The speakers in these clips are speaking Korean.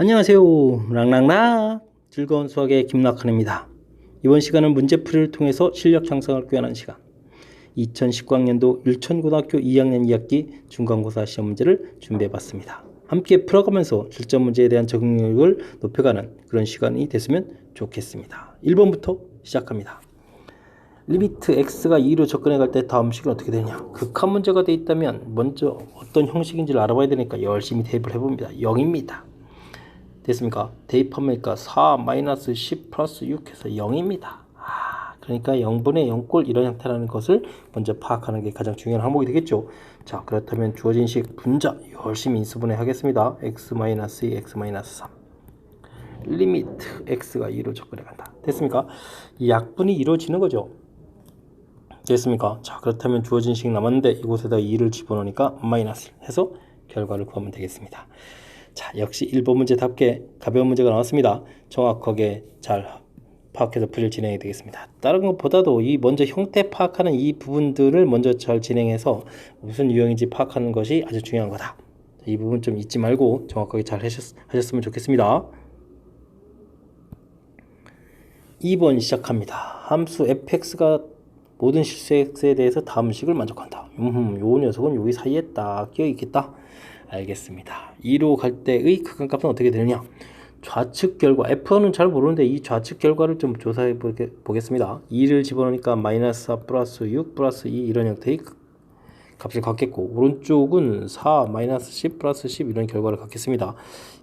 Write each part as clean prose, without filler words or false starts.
안녕하세요. 랑랑랑 즐거운 수학의 김락환입니다. 이번 시간은 문제풀이를 통해서 실력 향상을 꾀하는 시간 2019학년도 율천고등학교 2학년 2학기 중간고사 시험 문제를 준비해봤습니다. 함께 풀어가면서 실전 문제에 대한 적응력을 높여가는 그런 시간이 됐으면 좋겠습니다. 1번부터 시작합니다. 리미트 x가 2로 접근해 갈 때 다음 식은 어떻게 되냐. 극한 문제가 돼 있다면 먼저 어떤 형식인지를 알아봐야 되니까 열심히 대입을 해봅니다. 0입니다. 됐습니까? 대입하니까 4 마이너스 10 플러스 6 해서 0입니다. 그러니까 0분의 0꼴 이런 형태라는 것을 먼저 파악하는 게 가장 중요한 항목이 되겠죠. 자, 그렇다면 주어진 식 분자 열심히 인수분해 하겠습니다. x 마이너스 2, x 마이너스 3 리미트 x가 2로 접근해 간다. 됐습니까? 이 약분이 이루어지는 거죠. 됐습니까? 자, 그렇다면 주어진 식 남았는데 이곳에다 2를 집어넣으니까 마이너스 해서 결과를 구하면 되겠습니다. 자, 역시 1번 문제답게 가벼운 문제가 나왔습니다. 정확하게 잘 파악해서 풀이를 진행해야 되겠습니다. 다른 것보다도 이 먼저 형태 파악하는 이 부분들을 먼저 잘 진행해서 무슨 유형인지 파악하는 것이 아주 중요한 거다. 이 부분 좀 잊지 말고 정확하게 잘 하셨으면 좋겠습니다. 2번 시작합니다. 함수 fx가 모든 실수 x에 대해서 다음 식을 만족한다. 요 녀석은 여기 사이에 딱 끼어 있겠다. 알겠습니다. 2로 갈 때의 극한값은 어떻게 되느냐. 좌측 결과 F는 잘 모르는데 이 좌측 결과를 좀 조사해 보겠습니다. 2를 집어넣으니까 마이너스 4 플러스 6 플러스 2 이런 형태의 값을 갖겠고, 오른쪽은 4 마이너스 10 플러스 10 이런 결과를 갖겠습니다.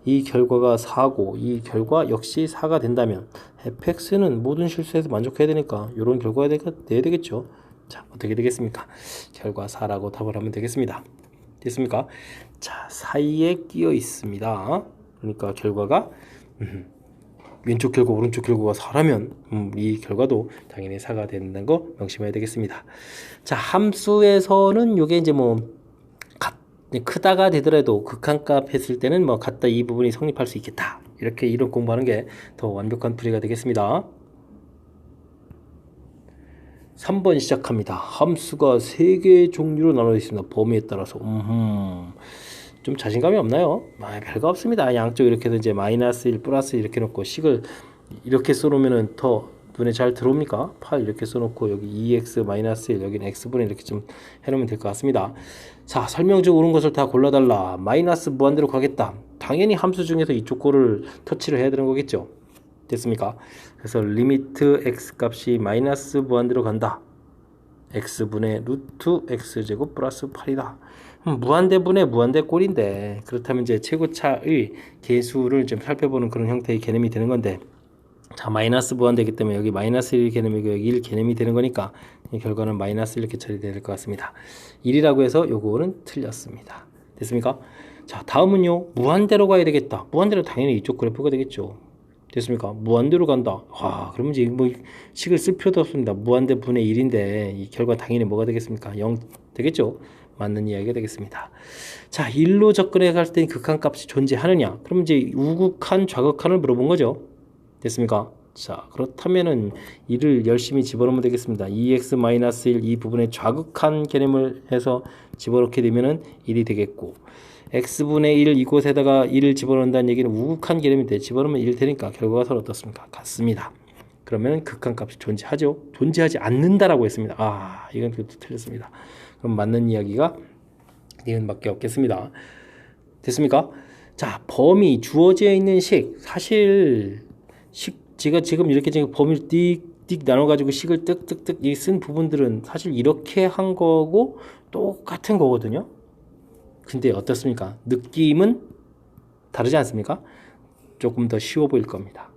이 결과가 4고 이 결과 역시 4가 된다면 fx는 모든 실수에서 만족해야 되니까 이런 결과가 돼야 되겠죠. 자, 어떻게 되겠습니까? 결과 4라고 답을 하면 되겠습니다. 됐습니까? 자, 사이에 끼어 있습니다. 그러니까 결과가 왼쪽 결과 오른쪽 결과가 4라면 이 결과도 당연히 4가 된다는 거 명심해야 되겠습니다. 자, 함수에서는 이게 이제 크다가 되더라도 극한값 했을 때는 같다 이 부분이 성립할 수 있겠다. 이렇게 이론 공부하는 게 더 완벽한 풀이가 되겠습니다. 3번 시작합니다. 함수가 3개의 종류로 나눠져 있습니다. 범위에 따라서. 좀 자신감이 없나요? 별거 없습니다. 양쪽 이렇게 해서 이제 마이너스 1 플러스 이렇게 놓고 식을 이렇게 써놓으면 더 눈에 잘 들어옵니까? 8 이렇게 써놓고 여기 2x 마이너스 1 여기는 x분의 이렇게 좀 해놓으면 될 것 같습니다. 자, 설명 중 옳은 것을 다 골라달라. 마이너스 무한대로 가겠다. 당연히 함수 중에서 이쪽 거를 터치를 해야 되는 거겠죠. 됐습니까? 그래서 리미트 x 값이 마이너스 무한대로 간다. x분의 루트 x제곱 플러스 8이다. 무한대분의 무한대 꼴인데, 그렇다면 이제 최고차의 계수를 좀 살펴보는 그런 형태의 개념이 되는 건데, 자, 마이너스 무한대이기 때문에 여기 마이너스 1 개념이고 여기 1 개념이 되는 거니까 이 결과는 마이너스 이렇게 처리되야 될 것 같습니다. 1이라고 해서 요거는 틀렸습니다. 됐습니까? 자, 다음은요, 무한대로 가야 되겠다. 무한대로 당연히 이쪽 그래프가 되겠죠. 됐습니까? 무한대로 간다. 그러면 이제 식을 쓸 필요도 없습니다. 무한대 분의 1인데 이 결과 당연히 뭐가 되겠습니까? 0 되겠죠? 맞는 이야기가 되겠습니다. 자, 1로 접근해 갈 때 극한값이 존재하느냐? 그럼 이제 우극한, 좌극한을 물어본 거죠. 됐습니까? 자, 그렇다면은 1을 열심히 집어넣으면 되겠습니다. 2x-1 이 부분에 좌극한 개념을 해서 집어넣게 되면은 1이 되겠고, x분의 1 이곳에다가 1을 집어넣는다는 얘기는 우극한 개념인데 집어넣으면 1 되니까 결과가 서로 어떻습니까? 같습니다. 그러면 극한값이 존재하죠? 존재하지 않는다라고 했습니다. 이건 또 틀렸습니다. 그럼 맞는 이야기가 니은밖에 없겠습니다. 됐습니까? 자, 범위 주어져 있는 식, 사실 제가 지금 이렇게 범위를 띡띡 나눠가지고 식을 뜩뜩뜩 쓴 부분들은 사실 이렇게 한 거고 똑같은 거거든요. 근데 어떻습니까? 느낌은 다르지 않습니까? 조금 더 쉬워 보일 겁니다.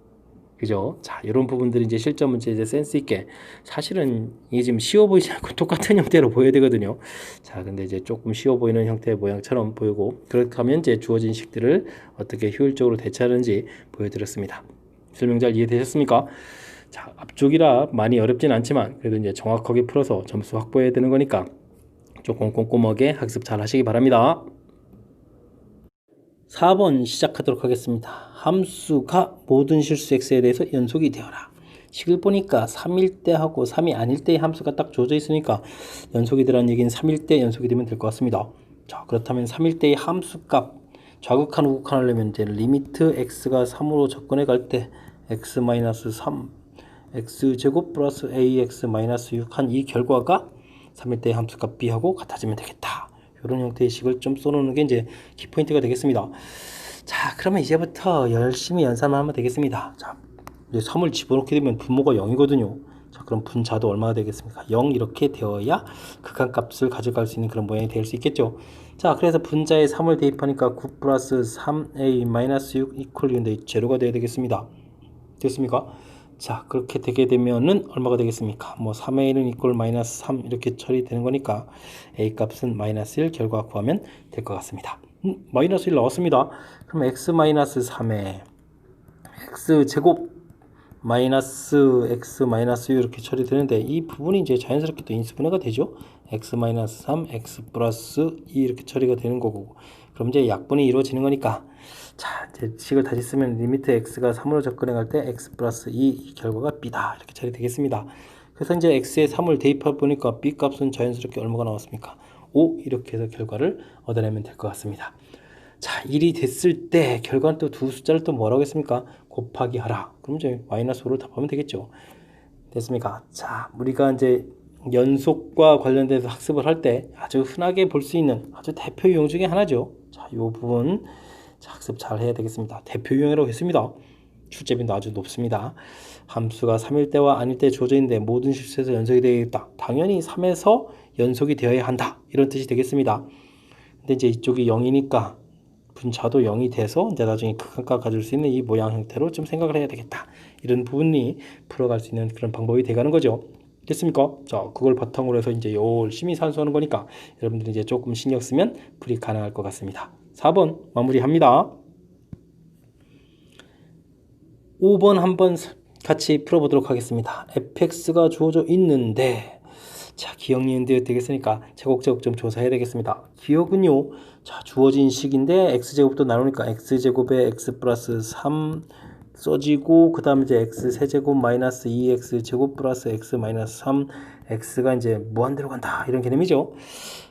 그죠? 자, 이런 부분들이 이제 실전 문제 이제 센스 있게, 사실은 이게 지금 쉬워 보이지 않고 똑같은 형태로 보여야 되거든요. 자, 근데 이제 조금 쉬워 보이는 형태의 모양처럼 보이고, 그렇게 하면 이제 주어진 식들을 어떻게 효율적으로 대처하는지 보여드렸습니다. 설명 잘 이해되셨습니까? 자, 앞쪽이라 많이 어렵진 않지만 그래도 이제 정확하게 풀어서 점수 확보해야 되는 거니까 조금 꼼꼼하게 학습 잘 하시기 바랍니다. 4번 시작하도록 하겠습니다. 함수가 모든 실수 x에 대해서 연속이 되어라. 식을 보니까 3일 때 하고 3이 아닐 때의 함수가 딱 주어져 있으니까 연속이 되라는 얘기는 3일 때 연속이 되면 될 것 같습니다. 자, 그렇다면 3일 때의 함수값 좌극한 우극한 하려면 이제 리미트 x가 3으로 접근해 갈 때 x-3 x제곱 플러스 ax-6 한 이 결과가 3일 때 함수값 b하고 같아지면 되겠다. 이런 형태의 식을 좀 써놓는 게 이제 키포인트가 되겠습니다. 자, 그러면 이제부터 열심히 연산을 하면 되겠습니다. 자, 이제 3을 집어넣게 되면 분모가 0이거든요. 자, 그럼 분자도 얼마가 되겠습니까? 0 이렇게 되어야 극한값을 가져갈 수 있는 그런 모양이 될 수 있겠죠. 자, 그래서 분자에 3을 대입하니까 9 플러스 3a-6 이퀄인데 제로가 되어야 되겠습니다. 됐습니까? 자, 그렇게 되게 되면은 얼마가 되겠습니까? 뭐 3a는 이퀄 마이너스 3 이렇게 처리되는 거니까 a 값은 마이너스 1 결과 구하면 될 것 같습니다. 마이너스 1 나왔습니다. 그럼 x 마이너스 3에 x제곱 마이너스 x 마이너스 6 이렇게 처리되는데 이 부분이 이제 자연스럽게 또 인수분해가 되죠. x 마이너스 3 x 플러스 2 이렇게 처리가 되는 거고, 그럼 이제 약분이 이루어지는 거니까, 자, 이제 식을 다시 쓰면 리미트 x가 3으로 접근해 갈 때 x 플러스 2 결과가 b다 이렇게 처리되겠습니다. 그래서 이제 x에 3을 대입해 보니까 b 값은 자연스럽게 얼마가 나왔습니까? 5 이렇게 해서 결과를 얻어내면 될 것 같습니다. 자, 1이 됐을 때 결과는 또 두 숫자를 또 뭐라고 했습니까? 곱하기 하라. 그럼 이제 마이너스 5를 답하면 되겠죠. 됐습니까? 자, 우리가 이제 연속과 관련돼서 학습을 할 때 아주 흔하게 볼 수 있는 아주 대표 유형 중에 하나죠. 자, 이 부분 자, 학습 잘 해야 되겠습니다. 대표 유형이라고 했습니다. 출제빈도 아주 높습니다. 함수가 3일 때와 아닐 때 주어져 있는데 모든 실수에서 연속이 되겠다. 당연히 3에서 연속이 되어야 한다. 이런 뜻이 되겠습니다. 근데 이제 이쪽이 0이니까 분자도 0이 돼서 이제 나중에 극한값 가질 수 있는 이 모양 형태로 좀 생각을 해야 되겠다. 이런 부분이 풀어갈 수 있는 그런 방법이 돼가는 거죠. 됐습니까? 자, 그걸 바탕으로 해서 이제 열심히 산수하는 거니까 여러분들이 이제 조금 신경 쓰면 풀이 가능할 것 같습니다. 4번 마무리합니다. 5번 한번 같이 풀어보도록 하겠습니다. fx가 주어져 있는데, 자, 기억 니은도 되겠으니까 제곱제곱 좀 조사해야 되겠습니다. 기억은요, 자, 주어진 식인데 x제곱도 나누니까 x제곱에 x 플러스 3 써지고, 그 다음에 이제 x 세제곱 마이너스 2x제곱 플러스 x 마이너스 3, x가 이제 무한대로 간다 이런 개념이죠.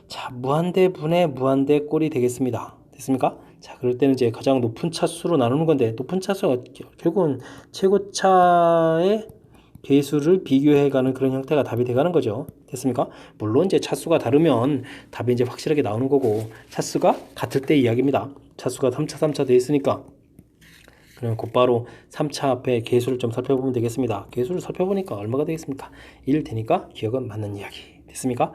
자, 무한대 분의 무한대 꼴이 되겠습니다. 됐습니까? 자, 그럴 때는 이제 가장 높은 차수로 나누는 건데, 높은 차수가 결국은 최고차의 배수를 비교해가는 그런 형태가 답이 돼가는 거죠. 됐습니까? 물론 이제 차수가 다르면 답이 이제 확실하게 나오는 거고, 차수가 같을 때 이야기입니다. 차수가 3차, 3차 돼 있으니까. 그러면 곧바로 3차 앞에 개수를 좀 살펴보면 되겠습니다. 개수를 살펴보니까 얼마가 되겠습니까? 1 되니까 기억은 맞는 이야기. 됐습니까?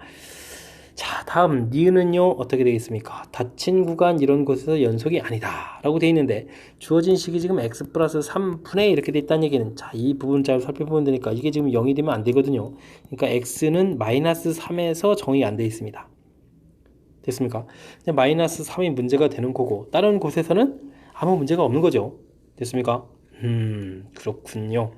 자, 다음 니은은요 어떻게 되겠습니까? 닫힌 구간 이런 곳에서 연속이 아니다 라고 되어 있는데, 주어진 식이 지금 x 플러스 3분의 이렇게 되어 있다는 얘기는, 자, 이 부분 잘 살펴보면 되니까 이게 지금 0이 되면 안 되거든요. 그러니까 x는 마이너스 3에서 정의 안 되어 있습니다. 됐습니까? 마이너스 3이 문제가 되는 거고, 다른 곳에서는 아무 문제가 없는 거죠. 됐습니까? 그렇군요.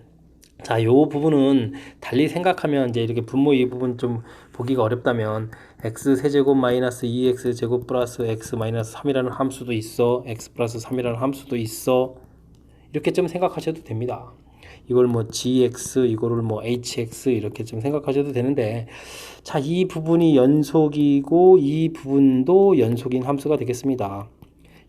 자, 요 부분은 달리 생각하면 이제 이렇게 분모 이 부분 좀 보기가 어렵다면 x 세제곱 마이너스 2x 제곱 플러스 x 마이너스 3이라는 함수도 있어, x 플러스 3이라는 함수도 있어, 이렇게 좀 생각하셔도 됩니다. 이걸 뭐 gx, 이거를 뭐 hx 이렇게 좀 생각하셔도 되는데, 자, 이 부분이 연속이고 이 부분도 연속인 함수가 되겠습니다.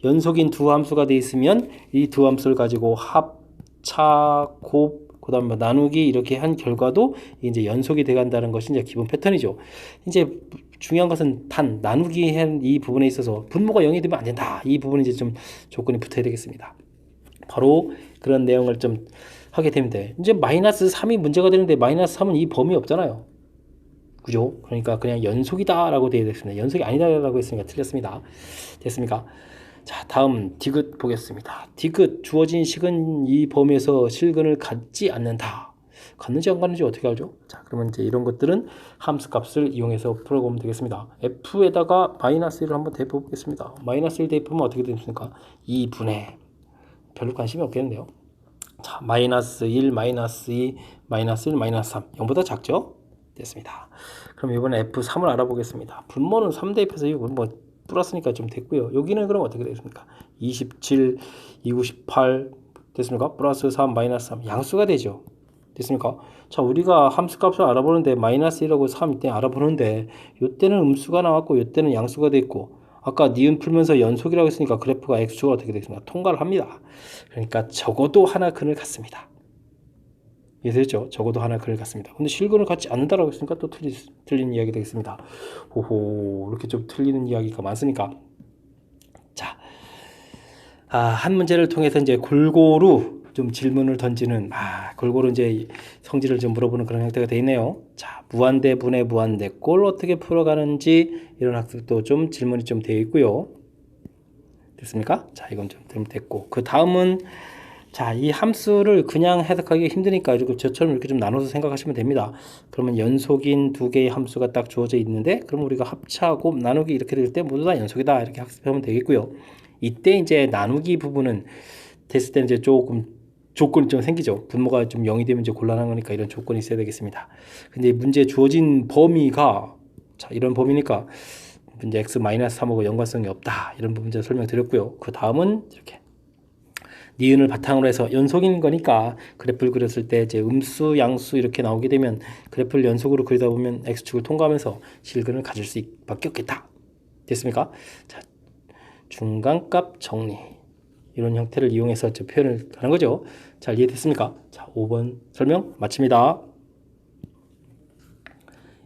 연속인 두 함수가 되어 있으면 이 두 함수를 가지고 합, 차, 곱, 그 다음에 뭐 나누기 이렇게 한 결과도 이제 연속이 돼간다는 것이 이제 기본 패턴이죠. 이제 중요한 것은 단 나누기 한 이 부분에 있어서 분모가 0이 되면 안 된다. 이 부분이 이제 좀 조건이 붙어야 되겠습니다. 바로 그런 내용을 좀 하게 되는데, 이제 마이너스 3이 문제가 되는데 마이너스 3은 이 범위 없잖아요. 그죠? 그러니까 그냥 연속이다 라고 되어 있습니다. 연속이 아니다 라고 했으니까 틀렸습니다. 됐습니까? 자, 다음 디귿 보겠습니다. 디귿 주어진 식은 이 범위에서 실근을 갖지 않는다. 갖는지 안 갖는지 어떻게 알죠? 자, 그러면 이제 이런 것들은 함수 값을 이용해서 풀어보면 되겠습니다. f에다가 마이너스 1을 한번 대입해 보겠습니다. 마이너스 1 대입하면 어떻게 되십니까? 2분의, 별로 관심이 없겠는데요. 자, 마이너스 1, 마이너스 2, 마이너스 1, 마이너스 3, 0보다 작죠? 됐습니다. 그럼 이번에 f3을 알아보겠습니다. 분모는 3 대입해서 이거 뭐 플러스니까 좀 됐고요. 여기는 그럼 어떻게 되겠습니까? 27, 298 됐습니까? 플러스 3, 마이너스 3 양수가 되죠. 됐습니까? 자, 우리가 함수값을 알아보는데 마이너스 1하고 3 이때 알아보는데, 이때는 음수가 나왔고 이때는 양수가 됐고, 아까 니은 풀면서 연속이라고 했으니까 그래프가 x축으로 어떻게 되겠습니까? 통과를 합니다. 그러니까 적어도 하나 근을 갖습니다. 이해되죠? 적어도 하나 근을 갖습니다. 근데 실근을 갖지 않는다라고 했으니까 또 틀린 이야기 되겠습니다. 오호, 이렇게 좀 틀리는 이야기가 많습니까? 자, 한 문제를 통해서 이제 골고루 좀 질문을 던지는, 골고루 이제 성질을 좀 물어보는 그런 형태가 되어 있네요. 자, 무한대분의 무한대꼴 어떻게 풀어가는지 이런 학습도 좀 질문이 좀 되어 있고요. 됐습니까? 자, 이건 좀 됐고, 그 다음은 자, 이 함수를 그냥 해석하기 힘드니까 이렇게 저처럼 이렇게 좀 나눠서 생각하시면 됩니다. 그러면 연속인 두 개의 함수가 딱 주어져 있는데, 그럼 우리가 합차하고 나누기 이렇게 될 때 모두 다 연속이다 이렇게 학습하면 되겠고요. 이때 이제 나누기 부분은 됐을 때 이제 조금 조건이 좀 생기죠. 분모가 좀 0이 되면 이제 곤란한 거니까 이런 조건이 있어야 되겠습니다. 근데 문제 주어진 범위가 자, 이런 범위니까 문제 x-3하고 연관성이 없다. 이런 부분 제가 설명드렸고요. 그 다음은 이렇게 니은을 바탕으로 해서 연속인 거니까 그래프를 그렸을 때 이제 음수, 양수 이렇게 나오게 되면 그래프를 연속으로 그리다 보면 x축을 통과하면서 실근을 가질 수밖에 없겠다. 됐습니까? 자, 중간값 정리 이런 형태를 이용해서 표현을 하는 거죠. 잘 이해됐습니까? 자, 5번 설명 마칩니다.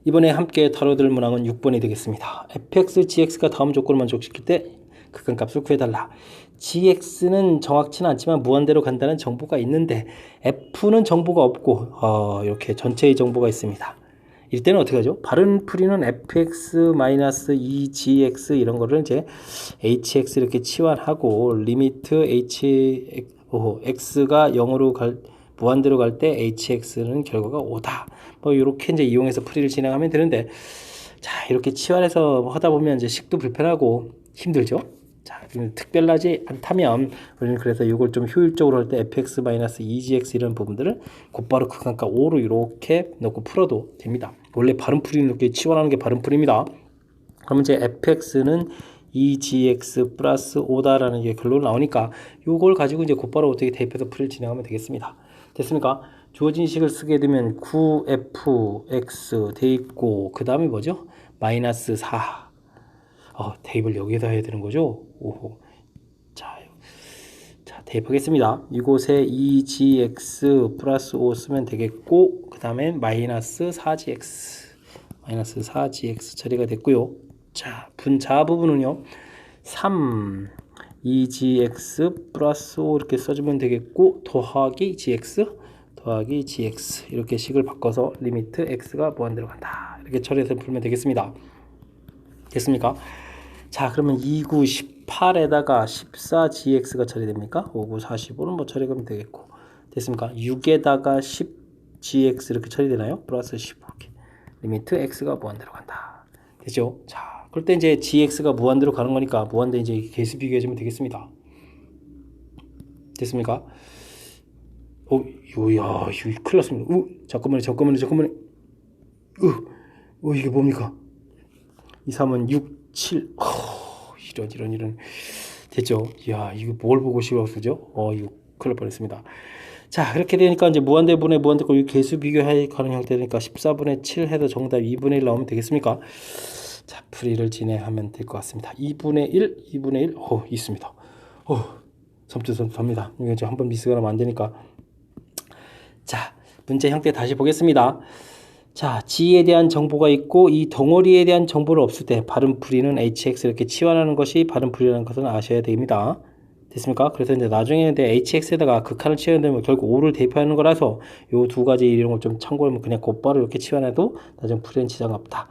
이번에 함께 다뤄들 문항은 6번이 되겠습니다. fx, gx가 다음 조건을 만족시킬 때 극한값을 구해달라. gx는 정확치는 않지만 무한대로 간다는 정보가 있는데 f는 정보가 없고 이렇게 전체의 정보가 있습니다. 이때는 어떻게 하죠? 바른 풀이는 fx-2gx 이런 거를 이제 hx 이렇게 치환하고 리미트 x가 0으로 무한대로 갈 때 hx는 결과가 5다. 뭐 이렇게 이제 이용해서 풀이를 진행하면 되는데, 자, 이렇게 치환해서 하다 보면 이제 식도 불편하고 힘들죠. 자, 특별하지 않다면 우리는 그래서 이걸 좀 효율적으로 할 때 fx-2gx 이런 부분들을 곧바로 극한값 5로 이렇게 넣고 풀어도 됩니다. 원래 바른 풀이는 이렇게 치환하는 게 바른 풀입니다. 그러면 이제 fx는 2gx 플러스 5다라는 게 결론이 나오니까 이걸 가지고 이제 곧바로 어떻게 대입해서 풀이를 진행하면 되겠습니다. 됐습니까? 주어진 식을 쓰게 되면 9fx 돼 있고 그 다음에 뭐죠? 마이너스 4 대입을 여기에다 해야 되는 거죠? 오호. 자, 대입하겠습니다. 이곳에 2gx 플러스 5 쓰면 되겠고 그 다음에 마이너스 4gx 처리가 됐고요. 자, 분자 부분은요 3 2gx 플러스 5 이렇게 써주면 되겠고 더하기 gx 이렇게 식을 바꿔서 리미트 x가 무한대로 간다 이렇게 처리해서 풀면 되겠습니다. 됐습니까? 자, 그러면 2, 9, 18에다가 14gx가 처리됩니까? 5, 9, 45는 뭐 처리하면 되겠고 됐습니까? 6에다가 10gx 이렇게 처리되나요? 플러스 15 리미트 x가 무한대로 간다. 되죠? 자, 그럴 때 이제 gx가 무한대로 가는 거니까 무한대 이제 개수 비교해주면 되겠습니다. 됐습니까? 이거 큰일 났습니다. 잠깐만요. 이게 뭡니까? 2, 3은 6, 7. 이런. 됐죠? 이야, 이거 뭘 보고 싶어 쓰죠? 이거 큰일 날 뻔했습니다. 자, 그렇게 되니까 이제 무한대분의 무한대꼴 개수 비교하는 형태니까 14분의 7 해도 정답 2분의 1 나오면 되겠습니까? 자, 풀이를 진행하면 될 것 같습니다. 2분의 1, 있습니다. 섬찟합니다. 이거 이제 한번 미스가 나면 안 되니까. 자, 문제 형태 다시 보겠습니다. 자, G에 대한 정보가 있고 이 덩어리에 대한 정보를 없을 때 바른 풀이는 hx 이렇게 치환하는 것이 바른 풀이라는 것은 아셔야 됩니다. 됐습니까? 그래서 이제 나중에 hx에다가 극한을 치환되면 결국 5를 대입하는 거라서 요 두 가지 이런 걸 좀 참고하면 그냥 곧바로 이렇게 치환해도 나중에 풀이는 지장 없다.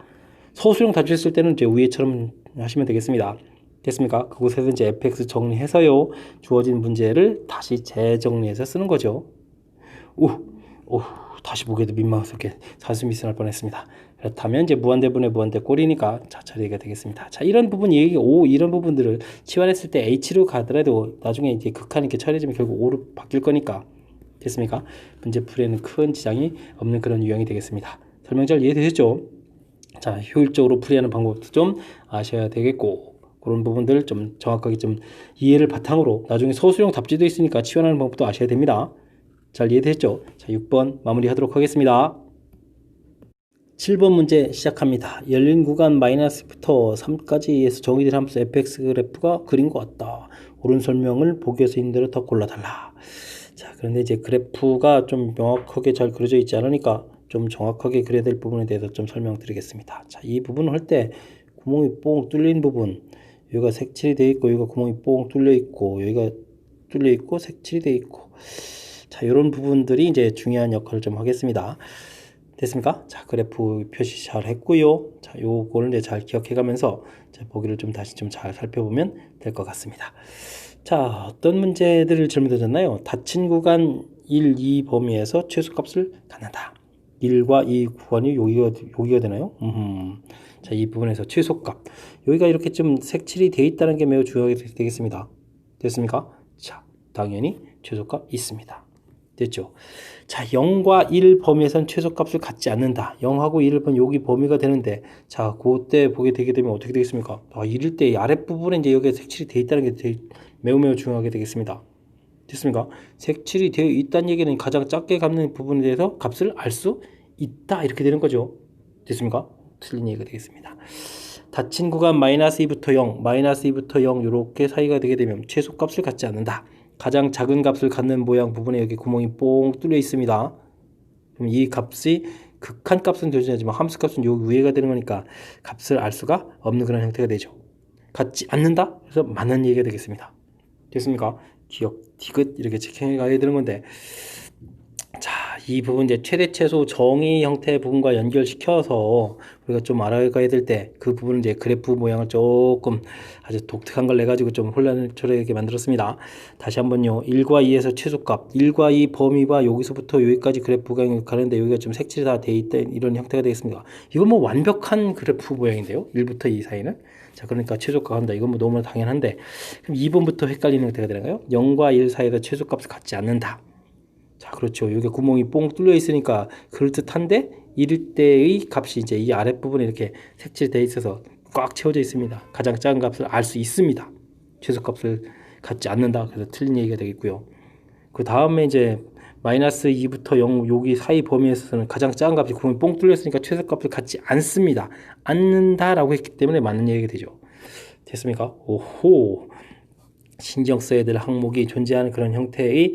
소수령 다주했을 때는 이제 위에처럼 하시면 되겠습니다. 됐습니까? 그곳에서 이제 fx 정리해서요 주어진 문제를 다시 재정리해서 쓰는 거죠. 다시 보기에도 민망스럽게 산수미스 날 뻔했습니다. 그렇다면 이제 무한대분의 무한대꼴이니까 자, 처리가 되겠습니다. 자, 이런 부분 이런 부분들을 치환했을 때 h로 가더라도 나중에 이제 극한 이렇게 처리해주면 결국 5로 바뀔 거니까 됐습니까? 문제 풀이에는 큰 지장이 없는 그런 유형이 되겠습니다. 설명 잘 이해되셨죠? 자, 효율적으로 풀이하는 방법도 좀 아셔야 되겠고 그런 부분들 좀 정확하게 좀 이해를 바탕으로 나중에 소수령 답지도 있으니까 치환하는 방법도 아셔야 됩니다. 잘 이해됐죠? 자, 6번 마무리하도록 하겠습니다. 7번 문제 시작합니다. 열린 구간 마이너스부터 3까지에서 정의된 함수 fx 그래프가 그린 것 같다. 옳은 설명을 보기에서 있는 대로 더 골라달라. 자, 그런데 이제 그래프가 좀 명확하게 잘 그려져 있지 않으니까 좀 정확하게 그려야 될 부분에 대해서 좀 설명드리겠습니다. 자, 이 부분을 할 때 구멍이 뽕 뚫린 부분, 여기가 색칠이 되어 있고 여기가 구멍이 뽕 뚫려 있고 여기가 뚫려 있고 색칠이 되어 있고, 자, 이런 부분들이 이제 중요한 역할을 좀 하겠습니다. 됐습니까? 자, 그래프 표시 잘 했고요. 자, 요거를 이제 잘 기억해 가면서 보기를 좀 다시 좀 잘 살펴보면 될 것 같습니다. 자, 어떤 문제들을 질문드렸나요? 닫힌 구간 1, 2 범위에서 최소값을 갖는다. 1과 2 구간이 여기가 되나요? 자, 이 부분에서 최소값. 여기가 이렇게 좀 색칠이 되어 있다는 게 매우 중요하게 되겠습니다. 됐습니까? 자, 당연히 최소값 있습니다. 됐죠? 자, 0과 1 범위에선 최소값을 갖지 않는다. 0하고 1을 보면 여기 범위가 되는데, 자, 그때 보게 되게 되면 어떻게 되겠습니까? 1일 때 아랫부분에 이제 여기에 색칠이 되어 있다는 게 매우 중요하게 되겠습니다. 됐습니까? 색칠이 되어 있다는 얘기는 가장 작게 갚는 부분에 대해서 값을 알 수 있다. 이렇게 되는 거죠. 됐습니까? 틀린 얘기가 되겠습니다. 닫힌 구간 마이너스 2부터 0, 마이너스 2부터 0 이렇게 사이가 되게 되면 최소값을 갖지 않는다. 가장 작은 값을 갖는 모양 부분에 여기 구멍이 뽕 뚫려 있습니다. 그럼 이 값이 극한 값은 되지 않지만 함수 값은 요 위에가 되는 거니까 값을 알 수가 없는 그런 형태가 되죠. 갖지 않는다? 그래서 맞는 얘기가 되겠습니다. 됐습니까? 기억, 디귿 이렇게 체크해 가야 되는 건데, 자, 이 부분 이제 최대 최소 정의 형태 부분과 연결시켜서 우리가 좀 알아가야 될 때 그 부분은 이제 그래프 모양을 조금 아주 독특한 걸 내가지고 좀 혼란스럽게 만들었습니다. 다시 한번요. 1과 2에서 최소값, 1과 2 범위와 여기서부터 여기까지 그래프가 가는데 여기가 좀 색칠이 다 돼 있다 이런 형태가 되겠습니다. 이건 뭐 완벽한 그래프 모양인데요. 1부터 2 사이는. 자, 그러니까 최소값 한다. 이건 뭐 너무나 당연한데, 그럼 2번부터 헷갈리는 형태가 되나요? 0과 1 사이에서 최소값을 갖지 않는다. 자, 그렇죠. 여기 구멍이 뽕 뚫려 있으니까 그럴듯한데 이럴 때의 값이 이제 이 아랫부분에 이렇게 색칠되어 있어서 꽉 채워져 있습니다. 가장 작은 값을 알 수 있습니다. 최소값을 갖지 않는다. 그래서 틀린 얘기가 되겠고요. 그 다음에 이제 마이너스 2부터 0 여기 사이 범위에서는 가장 작은 값이 구멍이 뽕 뚫려 있으니까 최소값을 갖지 않습니다. 않는다라고 했기 때문에 맞는 얘기가 되죠. 됐습니까? 오호. 신경 써야 될 항목이 존재하는 그런 형태의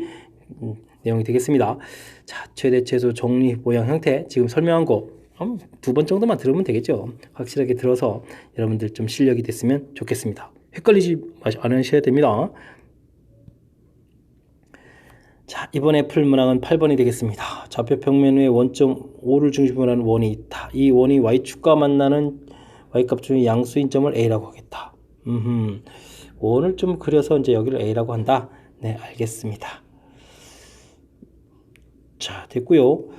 내용이 되겠습니다. 자, 최대 최소 정리 모양 형태 지금 설명한 거 2번 정도만 들으면 되겠죠. 확실하게 들어서 여러분들 좀 실력이 됐으면 좋겠습니다. 헷갈리지 않으셔야 됩니다. 자, 이번에 풀 문항은 8번이 되겠습니다. 좌표 평면 위에 원점 5를 중심으로 하는 원이 있다. 이 원이 y축과 만나는 y값 중에 양수인 점을 a라고 하겠다. 원을 좀 그려서 이제 여기를 a라고 한다. 네, 알겠습니다. 자, 됐고요.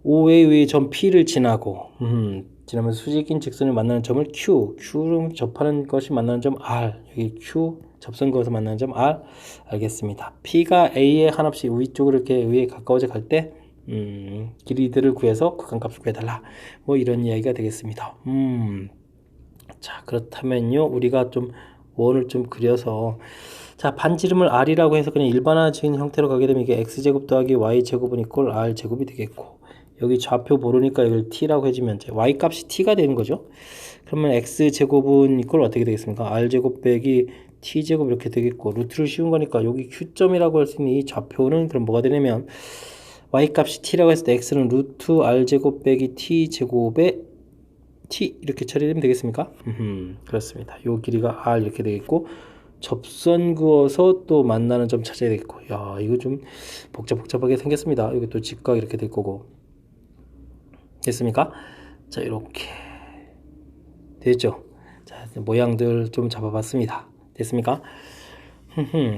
O의 위에 점 P를 지나고 지나면서 수직인 직선을 만나는 점을 Q를 접하는 것이 만나는 점 R, 여기 Q 접선 거에서 만나는 점 R. 알겠습니다. P가 A의 한없이 위쪽으로 이렇게 위에 가까워져 갈 때 길이들을 구해서 극한값을 구해달라. 뭐 이런 이야기가 되겠습니다. 자, 그렇다면요, 우리가 좀 원을 좀 그려서, 자, 반지름을 r이라고 해서 그냥 일반화적인 형태로 가게 되면 이게 x제곱 더하기 y제곱은 이꼴 r제곱이 되겠고, 여기 좌표 모르니까 이걸 t라고 해주면 이제 y값이 t가 되는 거죠. 그러면 x제곱은 이꼴 어떻게 되겠습니까? r제곱 빼기 t제곱 이렇게 되겠고, 루트를 씌운 거니까 여기 q점이라고 할 수 있는 이 좌표는 그럼 뭐가 되냐면 y값이 t라고 했을 때 x는 루트 r제곱 빼기 t제곱에 t 이렇게 처리되면 되겠습니까? 그렇습니다. 요 길이가 r 이렇게 되겠고, 접선 그어서 또 만나는 점 찾아야 되겠고, 야, 이거 좀 복잡하게 생겼습니다. 여기 또 직각 이렇게 될 거고. 됐습니까? 자, 이렇게 됐죠? 자, 모양들 좀 잡아봤습니다. 됐습니까?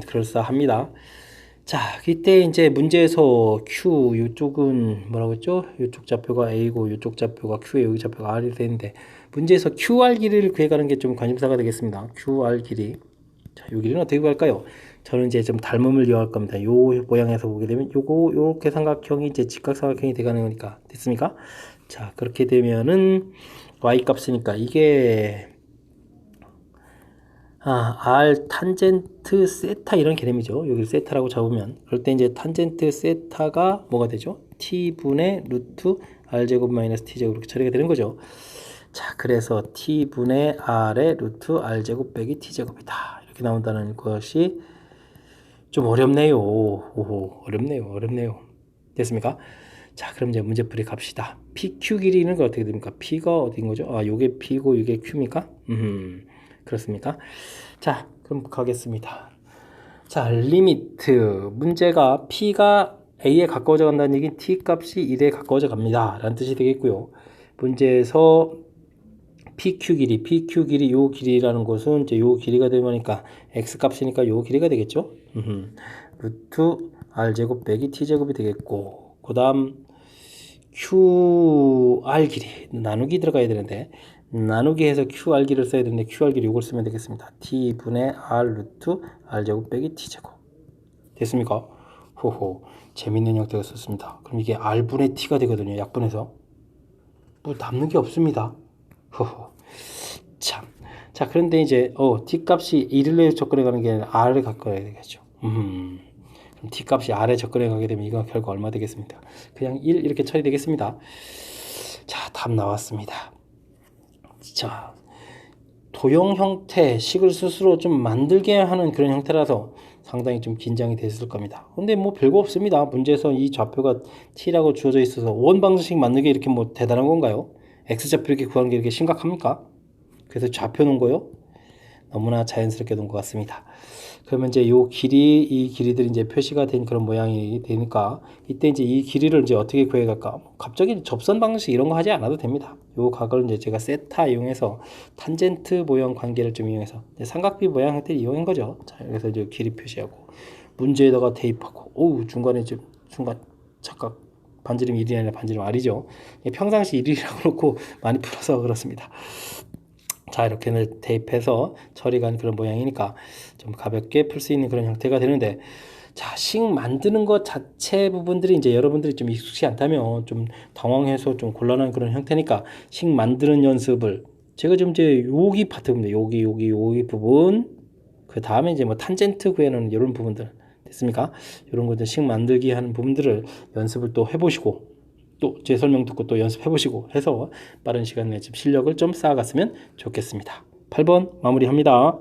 그럴싸합니다. 자, 이때 이제 문제에서 Q, 이쪽은 뭐라고 했죠? 이쪽 좌표가 A고 이쪽 좌표가 Q에 여기 좌표가 R이 되는데, 문제에서 QR 길이를 구해가는 게 좀 관심사가 되겠습니다. QR 길이. 자, 이 길이는 어떻게 구할까요? 저는 이제 좀 닮음을 이용할 겁니다. 요 모양에서 보게 되면 요렇게 삼각형이 이제 직각삼각형이 돼가는 거니까. 됐습니까? 자, 그렇게 되면은 Y 값이니까 이게 R 탄젠트 세타 이런 개념이죠. 여기 세타라고 잡으면, 그럴 때 이제 탄젠트 세타가 뭐가 되죠? T분의 루트 r제곱 마이너스 t제곱 이렇게 처리가 되는 거죠. 자, 그래서 t분의 r의 루트 r제곱 빼기 t제곱이다. 이렇게 나온다는 것이 좀 어렵네요. 오호, 어렵네요. 됐습니까? 자, 그럼 이제 문제풀이 갑시다. PQ 길이는 어떻게 됩니까? P가 어디인 거죠? 아, 요게 P고 이게 Q입니까? 그렇습니까? 자, 그럼 가겠습니다. 자, 리미트. 문제가 P가 A에 가까워져 간다는 얘기는 T 값이 1에 가까워져 갑니다. 라는 뜻이 되겠고요. 문제에서 PQ 길이, 요 길이라는 것은 이제 요 길이가 되니까 X 값이니까 요 길이가 되겠죠? 루트 R제곱 빼기 T제곱이 되겠고, 그 다음 QR 길이, 나누기 들어가야 되는데, 나누기 해서 QR 길이를 써야 되는데, QR 길이 이걸 쓰면 되겠습니다. T분의 R 루트 R제곱 빼기 T제곱. 됐습니까? 호호, 재밌는 형태가 썼습니다. 그럼 이게 R분의 T가 되거든요. 약분해서. 뭐 남는 게 없습니다. 호호. 참. 자, 그런데 이제, T 값이 1에 접근해 가는 게 아니라 R에 가까워야 되겠죠. 그럼 t 값이 r에 접근해 가게 되면 이건 결과 얼마 되겠습니까? 그냥 1 이렇게 처리되겠습니다. 자, 답 나왔습니다. 자, 도형 형태 식을 스스로 좀 만들게 하는 그런 형태라서 상당히 좀 긴장이 됐을 겁니다. 근데 뭐 별거 없습니다. 문제에서 이 좌표가 t라고 주어져 있어서 원 방정식 만들기 이렇게 뭐 대단한 건가요? x좌표 이렇게 구하는 게 이렇게 심각합니까? 그래서 좌표 놓은 거요? 너무나 자연스럽게 놓은 것 같습니다. 그러면 이제 이 길이들이 이제 표시가 된 그런 모양이 되니까 이때 이제 이 길이를 이제 어떻게 구해갈까? 갑자기 접선 방식 이런 거 하지 않아도 됩니다. 요 각을 이제 제가 세타 이용해서 탄젠트 모형 관계를 좀 이용해서 삼각비 모양 형태를 이용한 거죠. 자, 그래서 이제 길이 표시하고 문제에다가 대입하고, 중간에 이제 순간 잠깐 반지름 1이 아니라 반지름 r이죠. 평상시 1이라고 놓고 많이 풀어서 그렇습니다. 자, 이렇게 대입해서 처리가 한 그런 모양이니까 좀 가볍게 풀 수 있는 그런 형태가 되는데, 자, 식 만드는 것 자체 부분들이 이제 여러분들이 좀 익숙치 않다면 좀 당황해서 좀 곤란한 그런 형태니까 식 만드는 연습을 제가 좀 이제 여기 파트입니다. 여기 부분, 그 다음에 이제 뭐 탄젠트 구해놓는 이런 부분들 됐습니까? 이런 것들 식 만들기 하는 부분들을 연습을 또 해보시고 또 제 설명 듣고 또 연습해보시고 해서 빠른 시간 내에 좀 실력을 좀 쌓아갔으면 좋겠습니다. 8번 마무리합니다.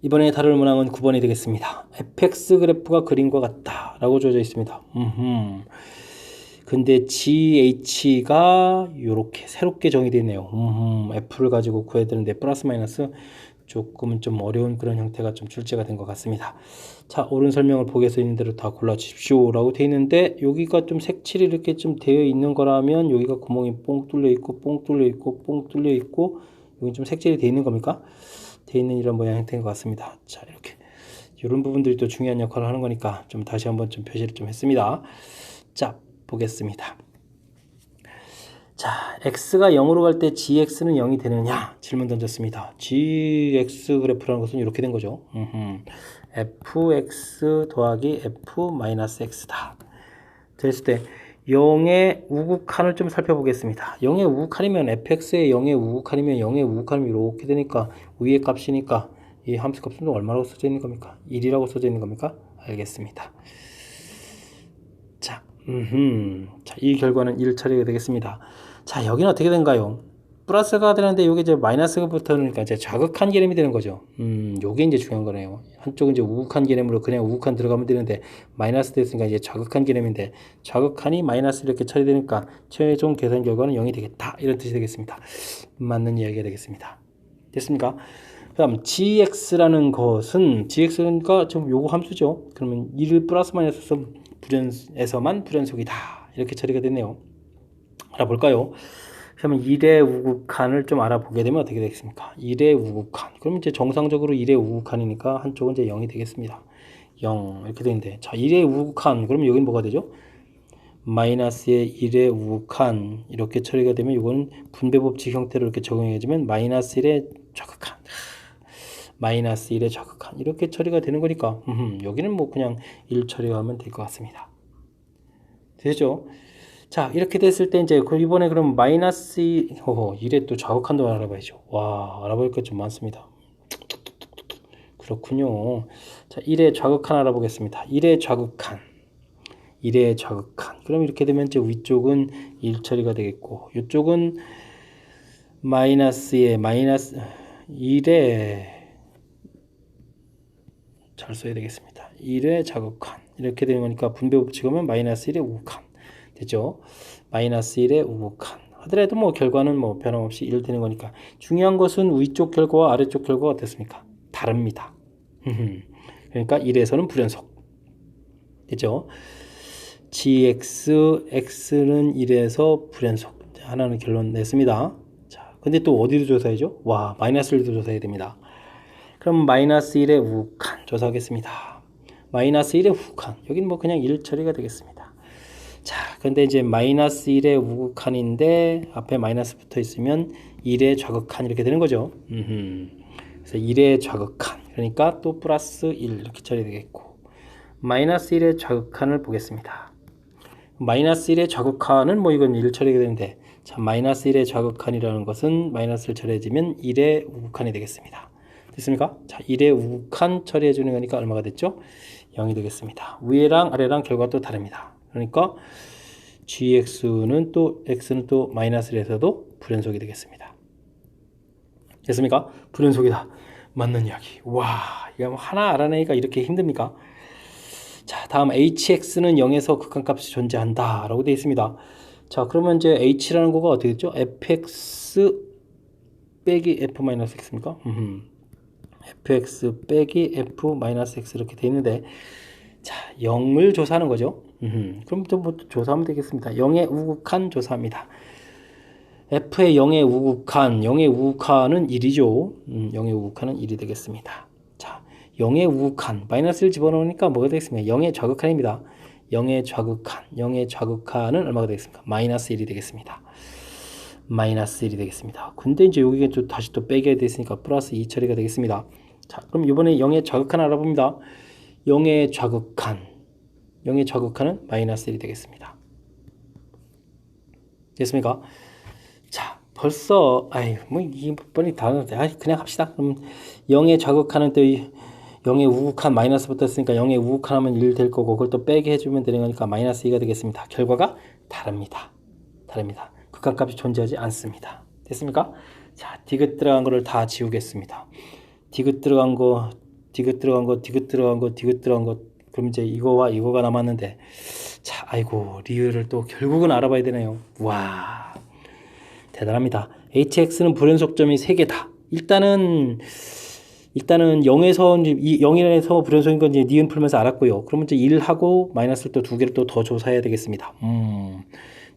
이번에 다룰 문항은 9번이 되겠습니다. fx 그래프가 그림과 같다 라고 주어져 있습니다. 근데 GH가 이렇게 새롭게 정의되어 있네요. F를 가지고 구해야 되는데 플러스 마이너스 조금은 좀 어려운 그런 형태가 좀 출제가 된 것 같습니다. 자, 옳은 설명을 보기에 써 있는 대로 다 골라주십시오 라고 되어 있는데, 여기가 좀 색칠이 이렇게 좀 되어 있는 거라면 여기가 구멍이 뽕 뚫려 있고 뽕 뚫려 있고 뽕 뚫려 있고 여기 좀 색칠이 되어 있는 겁니까? 되어 있는 이런 모양 형태인 것 같습니다. 자, 이렇게 이런 부분들이 또 중요한 역할을 하는 거니까 좀 다시 한번 좀 표시를 좀 했습니다. 자, 보겠습니다. 자, x가 0으로 갈 때 gx는 0이 되느냐 질문 던졌습니다. gx 그래프라는 것은 이렇게 된 거죠. fx 더하기 f-x다 됐을 때 0의 우극한을 좀 살펴보겠습니다. 0의 우극한이면 fx의 0의 우극한이면 0의 우극한이면 이렇게 되니까 위의 값이니까 이 함수 값은 얼마라고 써져 있는 겁니까? 1이라고 써져 있는 겁니까? 알겠습니다. 자, 이 결과는 1 처리가 되겠습니다. 자, 여기는 어떻게 된가요? 플러스가 되는데 이게 이제 마이너스가 붙으니까 이제 자극한 개념이 되는 거죠. 요게 이제 중요한 거네요. 한쪽은 이제 우극한 개념으로 그냥 우극한 들어가면 되는데 마이너스 됐으니까 이제 자극한 개념인데 자극한이 마이너스 이렇게 처리되니까 최종 계산 결과는 0이 되겠다 이런 뜻이 되겠습니다. 맞는 이야기가 되겠습니다. 됐습니까? 그다음 gx라는 것은 gx가 좀 요거 함수죠. 그러면 1을 플러스 마이너스 불연에서만 불연속이다 이렇게 처리가 됐네요. 알아볼까요? 그러면 1의 우극한을 좀 알아보게 되면 어떻게 되겠습니까? 1의 우극한. 그럼 이제 정상적으로 1의 우극한이니까 한쪽은 이제 0이 되겠습니다. 0 이렇게 되는데, 자, 1의 우극한. 그러면 여기는 뭐가 되죠? 마이너스의 1의 우극한 이렇게 처리가 되면 이거는 분배 법칙 형태로 이렇게 적용해주면 마이너스 1의 좌극한. 마이너스 1의 좌극한 이렇게 처리가 되는 거니까 여기는 뭐 그냥 1 처리하면 될 것 같습니다. 되죠? 자, 이렇게 됐을 때 이제 이번에 그럼 마이너스 1의 또 좌극한도 알아봐야죠. 와, 알아볼 것 좀 많습니다. 그렇군요. 자, 1의 좌극한 알아보겠습니다. 1의 좌극한. 1에 좌극한. 그럼 이렇게 되면 이제 위쪽은 1 처리가 되겠고 이쪽은 마이너스에 마이너스 1에 잘 써야 되겠습니다. 1에 좌극한. 이렇게 되는 거니까 분배 법칙하면 마이너스 1에 우극한. 됐죠? 마이너스 1에 우극한. 하더라도 뭐 결과는 뭐 변함없이 1 되는 거니까 중요한 것은 위쪽 결과와 아래쪽 결과가 어떻습니까? 다릅니다. 그러니까 1에서는 불연속. 됐죠? gx, x는 1에서 불연속. 하나는 결론 냈습니다. 자, 근데 또 어디로 조사해죠? 와, 마이너스 1도 조사해야 됩니다. 그럼 마이너스 1의 우극한 조사하겠습니다. 마이너스 1의 우극한. 여기는 뭐 그냥 1 처리가 되겠습니다. 자, 근데 이제 마이너스 1의 우극한인데 앞에 마이너스 붙어 있으면 1의 좌극한 이렇게 되는 거죠. 그래서 1의 좌극한. 그러니까 또 플러스 1 이렇게 처리되겠고 마이너스 1의 좌극한을 보겠습니다. 마이너스 1의 좌극한은 뭐 이건 1 처리가 되는데 자, 마이너스 1의 좌극한이라는 것은 마이너스를 처리해주면 1의 우극한이 되겠습니다. 됐습니까? 자, 1의 우극한 처리해 주는 거니까 얼마가 됐죠? 0이 되겠습니다. 위에랑 아래랑 결과가 또 다릅니다. 그러니까 gx는 또 x는 또 마이너스 1에서도 불연속이 되겠습니다. 됐습니까? 불연속이다. 맞는 이야기. 와, 이거 하나 알아내기가 이렇게 힘듭니까? 자, 다음 hx는 0에서 극한값이 존재한다 라고 되어 있습니다. 자, 그러면 이제 h라는 거가 어떻게 됐죠? fx 빼기 f-x입니까? fx 빼기 f-x 이렇게 되어 있는데 자, 0을 조사하는 거죠. 그럼 또 뭐 조사하면 되겠습니다. 0의 우극한 조사합니다. f의 0의 우극한, 0의 우극한은 1이죠. 0의 우극한은 1이 되겠습니다. 자, 0의 우극한, 마이너스를 집어넣으니까 뭐가 되겠습니까? 0의 좌극한입니다. 0의 좌극한, 0의 좌극한은 얼마가 되겠습니까? 마이너스 1이 되겠습니다. 마이너스 1이 되겠습니다. 근데 이제 여기가 또 다시 또 빼게 됐으니까 플러스 2 처리가 되겠습니다. 자, 그럼 이번에 0의 좌극한 알아봅니다. 0의 좌극한, 0의 좌극한은 마이너스 1이 되겠습니다. 됐습니까? 자, 벌써 뭐 이번이 다 그냥 합시다. 그럼 0의 좌극한은 또 0의 우극한 마이너스 붙었으니까 0의 우극한 하면 1 될 거고 그걸 또 빼게 해주면 되는 거니까 마이너스 2가 되겠습니다. 결과가 다릅니다. 다릅니다. 극한값이 존재하지 않습니다. 됐습니까? 자, 디귿 들어간 거를 다 지우겠습니다. 디귿 들어간 거, 디귿 들어간 거, 디귿 들어간 거, 디귿 들어간 거. 그럼 이제 이거와 이거가 남았는데 자, 아이고 리을을 또 결국은 알아봐야 되네요. 와, 대단합니다. hx는 불연속점이 3개다. 일단은 0에서 0에서 불연속인 건 이제 니은 풀면서 알았고요. 그러면 이제 1하고 마이너스를 또 2개를 또 더 조사해야 되겠습니다.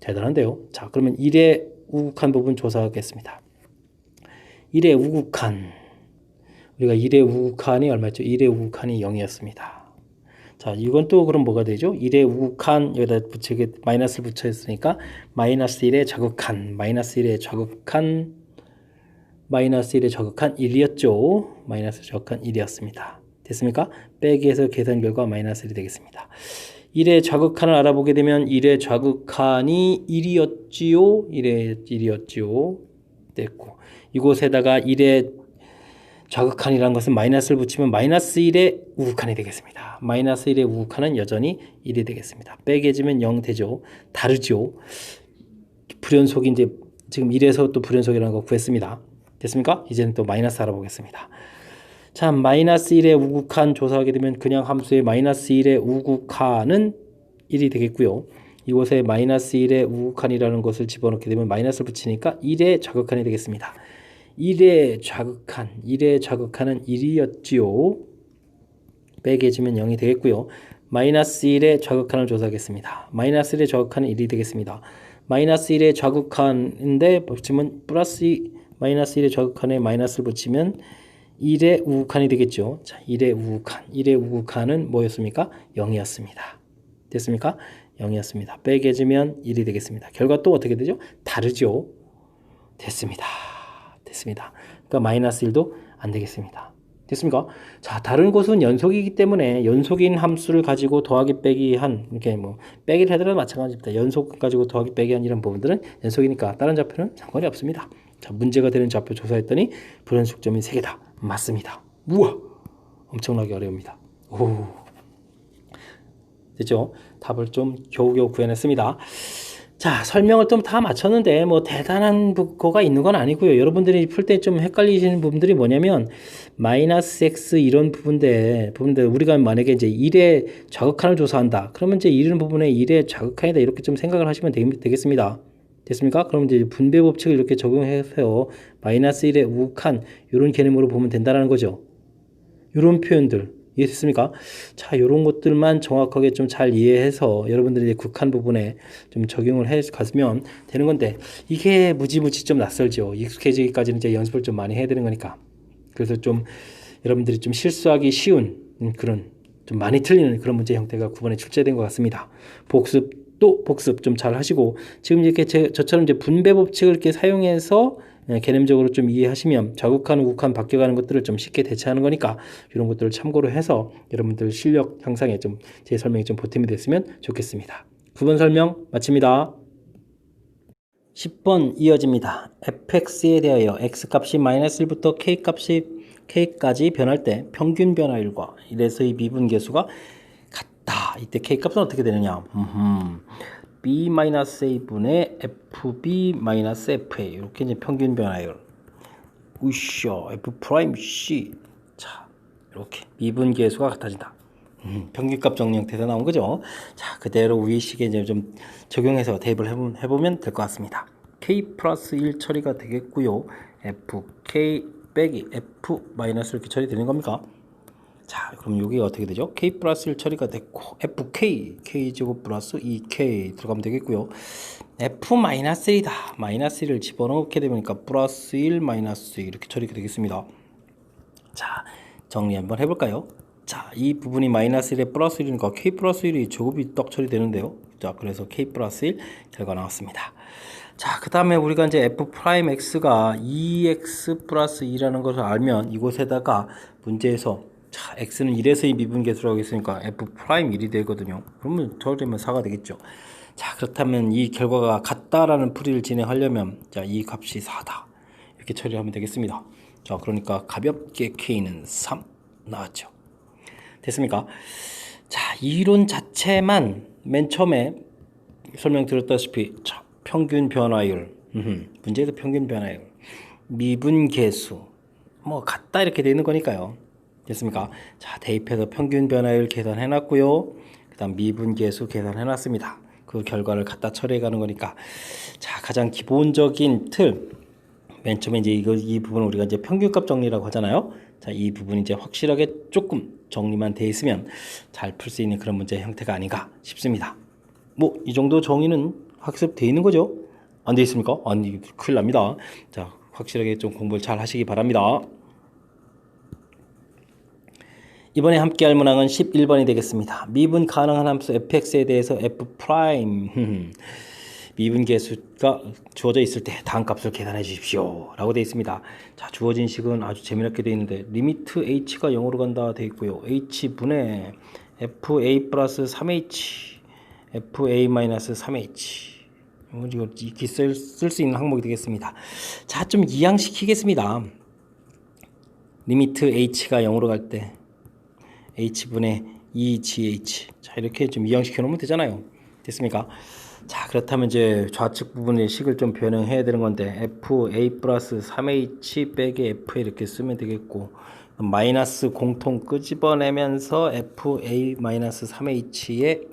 대단한데요. 자, 그러면 1의 우극한 부분 조사하겠습니다. 1의 우극한. 우리가 1의 우극한이 얼마였죠? 1의 우극한이 0이었습니다. 자, 이건 또 그럼 뭐가 되죠? 1의 우극한, 여기다 마이너스를 붙여있으니까 마이너스 1의 좌극한, 마이너스 1의 좌극한, 마이너스 1의 좌극한 1이었죠. 마이너스 좌극한 1이었습니다. 됐습니까? 빼기해서 계산 결과 마이너스 1이 되겠습니다. 1의 좌극한을 알아보게 되면 1의 좌극한이 1이었지요. 1이었지요. 됐고 이곳에다가 1의 좌극한이라는 것은 마이너스를 붙이면 마이너스 1의 우극한이 되겠습니다. 마이너스 1의 우극한은 여전히 1이 되겠습니다. 빼게 해주면 0 되죠. 다르죠. 불연속이 이제 지금 1에서 또 불연속이라는 거 구했습니다. 됐습니까? 이제는 또 마이너스 알아보겠습니다. 자, 마이너스 1의 우극한 조사하게 되면 그냥 함수의 마이너스 1의 우극한은 1이 되겠고요. 이곳에 마이너스 1의 우극한이라는 것을 집어넣게 되면 마이너스를 붙이니까 1의 좌극한이 되겠습니다. 1의 좌극한은 1이었지요. 빼게 해주면 0이 되겠고요. 마이너스 1의 좌극한을 조사하겠습니다. 마이너스 1의 좌극한은 1이 되겠습니다. 마이너스 1의 좌극한인데 붙이면 플러스 마이너스 1의 좌극한에 마이너스를 붙이면 1의 우극한이 되겠죠. 자, 1의 우극한은 뭐였습니까? 0이었습니다. 됐습니까? 0이었습니다. 빼게 해주면 1이 되겠습니다. 결과 또 어떻게 되죠? 다르죠. 됐습니다. 그러니까 마이너스 1도 안 되겠습니다. 됐습니까? 자, 다른 곳은 연속이기 때문에 연속인 함수를 가지고 더하기 빼기 한 이렇게 뭐 빼기를 하더라도 마찬가지입니다. 연속 가지고 더하기 빼기 한 이런 부분들은 연속이니까 다른 좌표는 상관이 없습니다. 자, 문제가 되는 좌표 조사했더니 불연속점이 3개다. 맞습니다. 우와! 엄청나게 어려웁니다. 오. 됐죠? 답을 좀 겨우겨우 구해냈습니다. 자, 설명을 좀 다 마쳤는데 뭐 대단한 거가 있는 건 아니고요. 여러분들이 풀 때 좀 헷갈리시는 부분들이 뭐냐면 마이너스 x 이런 부분들 우리가 만약에 이제 1의 좌극한을 조사한다. 그러면 이제 이런 부분에 1의 좌극한이다 이렇게 좀 생각을 하시면 되겠습니다. 됐습니까? 그럼 이제 분배 법칙을 이렇게 적용해서 마이너스 1의 우극한 이런 개념으로 보면 된다는 거죠. 이런 표현들 이해됐습니까? 자, 이런 것들만 정확하게 좀 잘 이해해서 여러분들이 국한 부분에 좀 적용을 해 가면 되는 건데 이게 무지무지 좀 낯설죠. 익숙해지기까지는 이제 연습을 좀 많이 해야 되는 거니까. 그래서 좀 여러분들이 좀 실수하기 쉬운 그런 좀 많이 틀리는 그런 문제 형태가 9번에 출제된 것 같습니다. 또 복습 좀 잘 하시고 지금 이렇게 저처럼 이제 분배 법칙을 이렇게 사용해서 개념적으로 좀 이해하시면 좌극한, 우극한 바뀌어가는 것들을 좀 쉽게 대처하는 거니까 이런 것들을 참고로 해서 여러분들 실력 향상에 좀 제 설명이 좀 보탬이 됐으면 좋겠습니다. 9번 설명 마칩니다. 10번 이어집니다. fx에 대하여 x값이 마이너스 1부터 k까지 변할 때 평균 변화율과 1에서의 미분계수가 같다. 이때 k값은 어떻게 되느냐? b-a분의 fb-fa 이렇게 이제 평균 변화율 으쌰 f'(c) 자 이렇게 미분계수가 같아진다. 평균값 정리 형태에서 나온 거죠. 자 그대로 위식에 이제 좀 적용해서 대입을 해보면 될 것 같습니다. k 플러스 1 처리가 되겠고요. fk 빼기 f 마이너스 이렇게 처리되는 겁니까? 자, 그럼 여기가 어떻게 되죠? k 플러스 1 처리가 됐고 fk, k제곱 플러스 2k 들어가면 되겠고요. f 마이너스 1이다. 마이너스 1을 집어넣게 되니까 플러스 1 마이너스 2 이렇게 처리가 되겠습니다. 자, 정리 한번 해볼까요? 자, 이 부분이 마이너스 1에 플러스 1이니까 k 플러스 1이 제곱이 떡 처리되는데요. 자, 그래서 k 플러스 1 결과 나왔습니다. 자, 그 다음에 우리가 이제 f'x가 2x 플러스 2라는 것을 알면 이곳에다가 문제에서 자, x는 1에서의 미분계수라고 했으니까 f'1이 되거든요. 그러면 저러면 4가 되겠죠. 자, 그렇다면 이 결과가 같다라는 풀이를 진행하려면 자, 이 값이 4다. 이렇게 처리하면 되겠습니다. 자, 그러니까 가볍게 k는 3 나왔죠. 됐습니까? 자, 이론 자체만 맨 처음에 설명드렸다시피 자, 평균 변화율 문제에서 평균 변화율 미분계수 뭐 같다 이렇게 되는 거니까요. 됐습니까? 자, 대입해서 평균 변화율 계산해 놨고요. 그 다음 미분계수 계산해 놨습니다. 그 결과를 갖다 처리해 가는 거니까 자, 가장 기본적인 틀 맨 처음에 이제 이 부분을 우리가 이제 평균값 정리라고 하잖아요. 자, 이 부분이 이제 확실하게 조금 정리만 돼 있으면 잘 풀 수 있는 그런 문제 형태가 아닌가 싶습니다. 뭐 이 정도 정의는 학습돼 있는 거죠? 안 돼 있습니까? 아니, 큰일 납니다. 자, 확실하게 좀 공부를 잘 하시기 바랍니다. 이번에 함께 할 문항은 11번이 되겠습니다. 미분 가능한 함수 fx에 대해서 f' 미분계수가 주어져 있을 때 다음 값을 계산해 주십시오 라고 되어 있습니다. 자, 주어진 식은 아주 재미있게 되어 있는데 리미트 h가 0으로 간다 되어 있고요. h분의 fa 플러스 3h fa 마이너스 3h 이거 이렇게 쓸 수 있는 항목이 되겠습니다. 자, 좀 이양시키겠습니다. 리미트 h가 0으로 갈 때 h분의 2gh 자, 이렇게 좀 이양시켜 놓으면 되잖아요. 됐습니까? 자, 그렇다면 이제 좌측 부분의 식을 좀 변형해야 되는 건데 fa 플러스 3h 빼기 fa 이렇게 쓰면 되겠고 마이너스 공통 끄집어내면서 fa 마이너스 3h에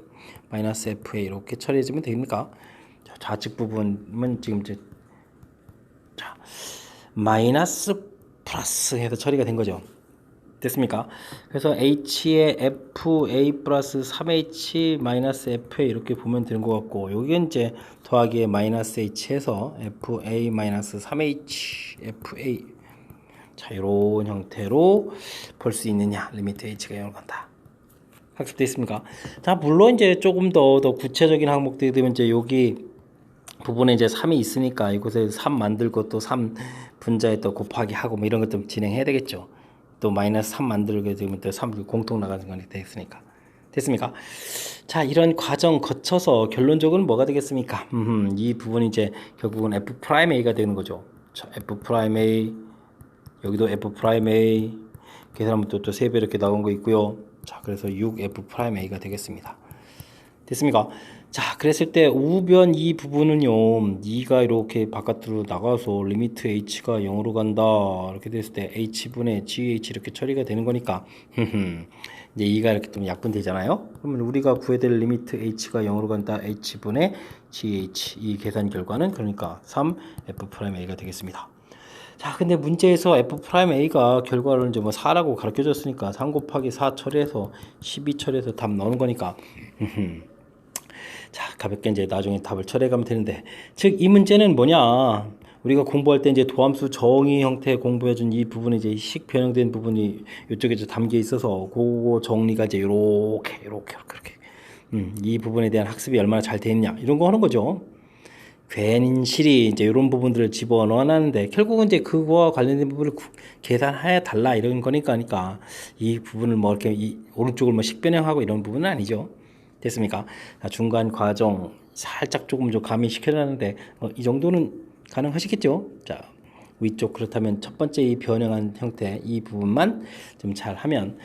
마이너스 fa 이렇게 처리해주면 됩니까? 자, 좌측 부분은 지금 이제 자, 마이너스 플러스 해서 처리가 된 거죠. 됐습니까? 그래서 h의 fa 플러스 3h 마이너스 fa 이렇게 보면 되는 것 같고 여기 이제 더하기에 마이너스 h 해서 fa 마이너스 3h fa 자, 이런 형태로 볼 수 있느냐 리미트 h가 0으로 간다. 학습돼 있습니까? 자, 물론 이제 조금 더 구체적인 항목들이 되면 이제 여기 부분에 이제 3이 있으니까 이곳에 3 만들고 또 3 분자에 또 곱하기 하고 뭐 이런 것 좀 진행해야 되겠죠. 또 마이너스 3 만들게 되면 또 3 공통 나가는 거니 됐으니까. 됐습니까? 자, 이런 과정 거쳐서 결론적으로는 뭐가 되겠습니까? 이 부분이 이제 결국은 f'a가 되는 거죠. 자, f'a 여기도 f'a 계산하면 또 3배 이렇게 나온 거 있고요. 자, 그래서 6f'a가 되겠습니다. 됐습니까? 자, 그랬을 때 우변 이 부분은요, 2가 이렇게 바깥으로 나가서 리미트 h가 0으로 간다 이렇게 됐을 때 h분의 gh 이렇게 처리가 되는 거니까 이제 2가 이렇게 좀 약분되잖아요. 그러면 우리가 구해야 될 리미트 h가 0으로 간다 h분의 gh, 이 계산 결과는 그러니까 3f'a가 되겠습니다. 자, 근데 문제에서 f'a가 결과를 이제 뭐 4라고 가르쳐 줬으니까 3 곱하기 4 처리해서 12 처리해서 답 나오는 거니까 자, 가볍게 이제 나중에 답을 처리해 가면 되는데, 즉 이 문제는 뭐냐, 우리가 공부할 때 이제 도함수 정의 형태 공부해 준 이 부분이 이제 식 변형된 부분이 이쪽에 이제 담겨 있어서 그거 정리가 이제 이렇게 이 부분에 대한 학습이 얼마나 잘 돼 있냐 이런 거 하는 거죠. 괜시리 이제 이런 부분들을 집어넣어놨는데 결국은 이제 그거와 관련된 부분을 계산해 달라 이런 거니까, 그러니까 이 부분을 뭐 이렇게 이 오른쪽을 뭐 식변형하고 이런 부분은 아니죠. 됐습니까? 중간 과정 살짝 조금 좀 가미시켜놨는데 이 정도는 가능하시겠죠? 자, 위쪽 그렇다면 첫 번째 이 변형한 형태 이 부분만 좀 잘하면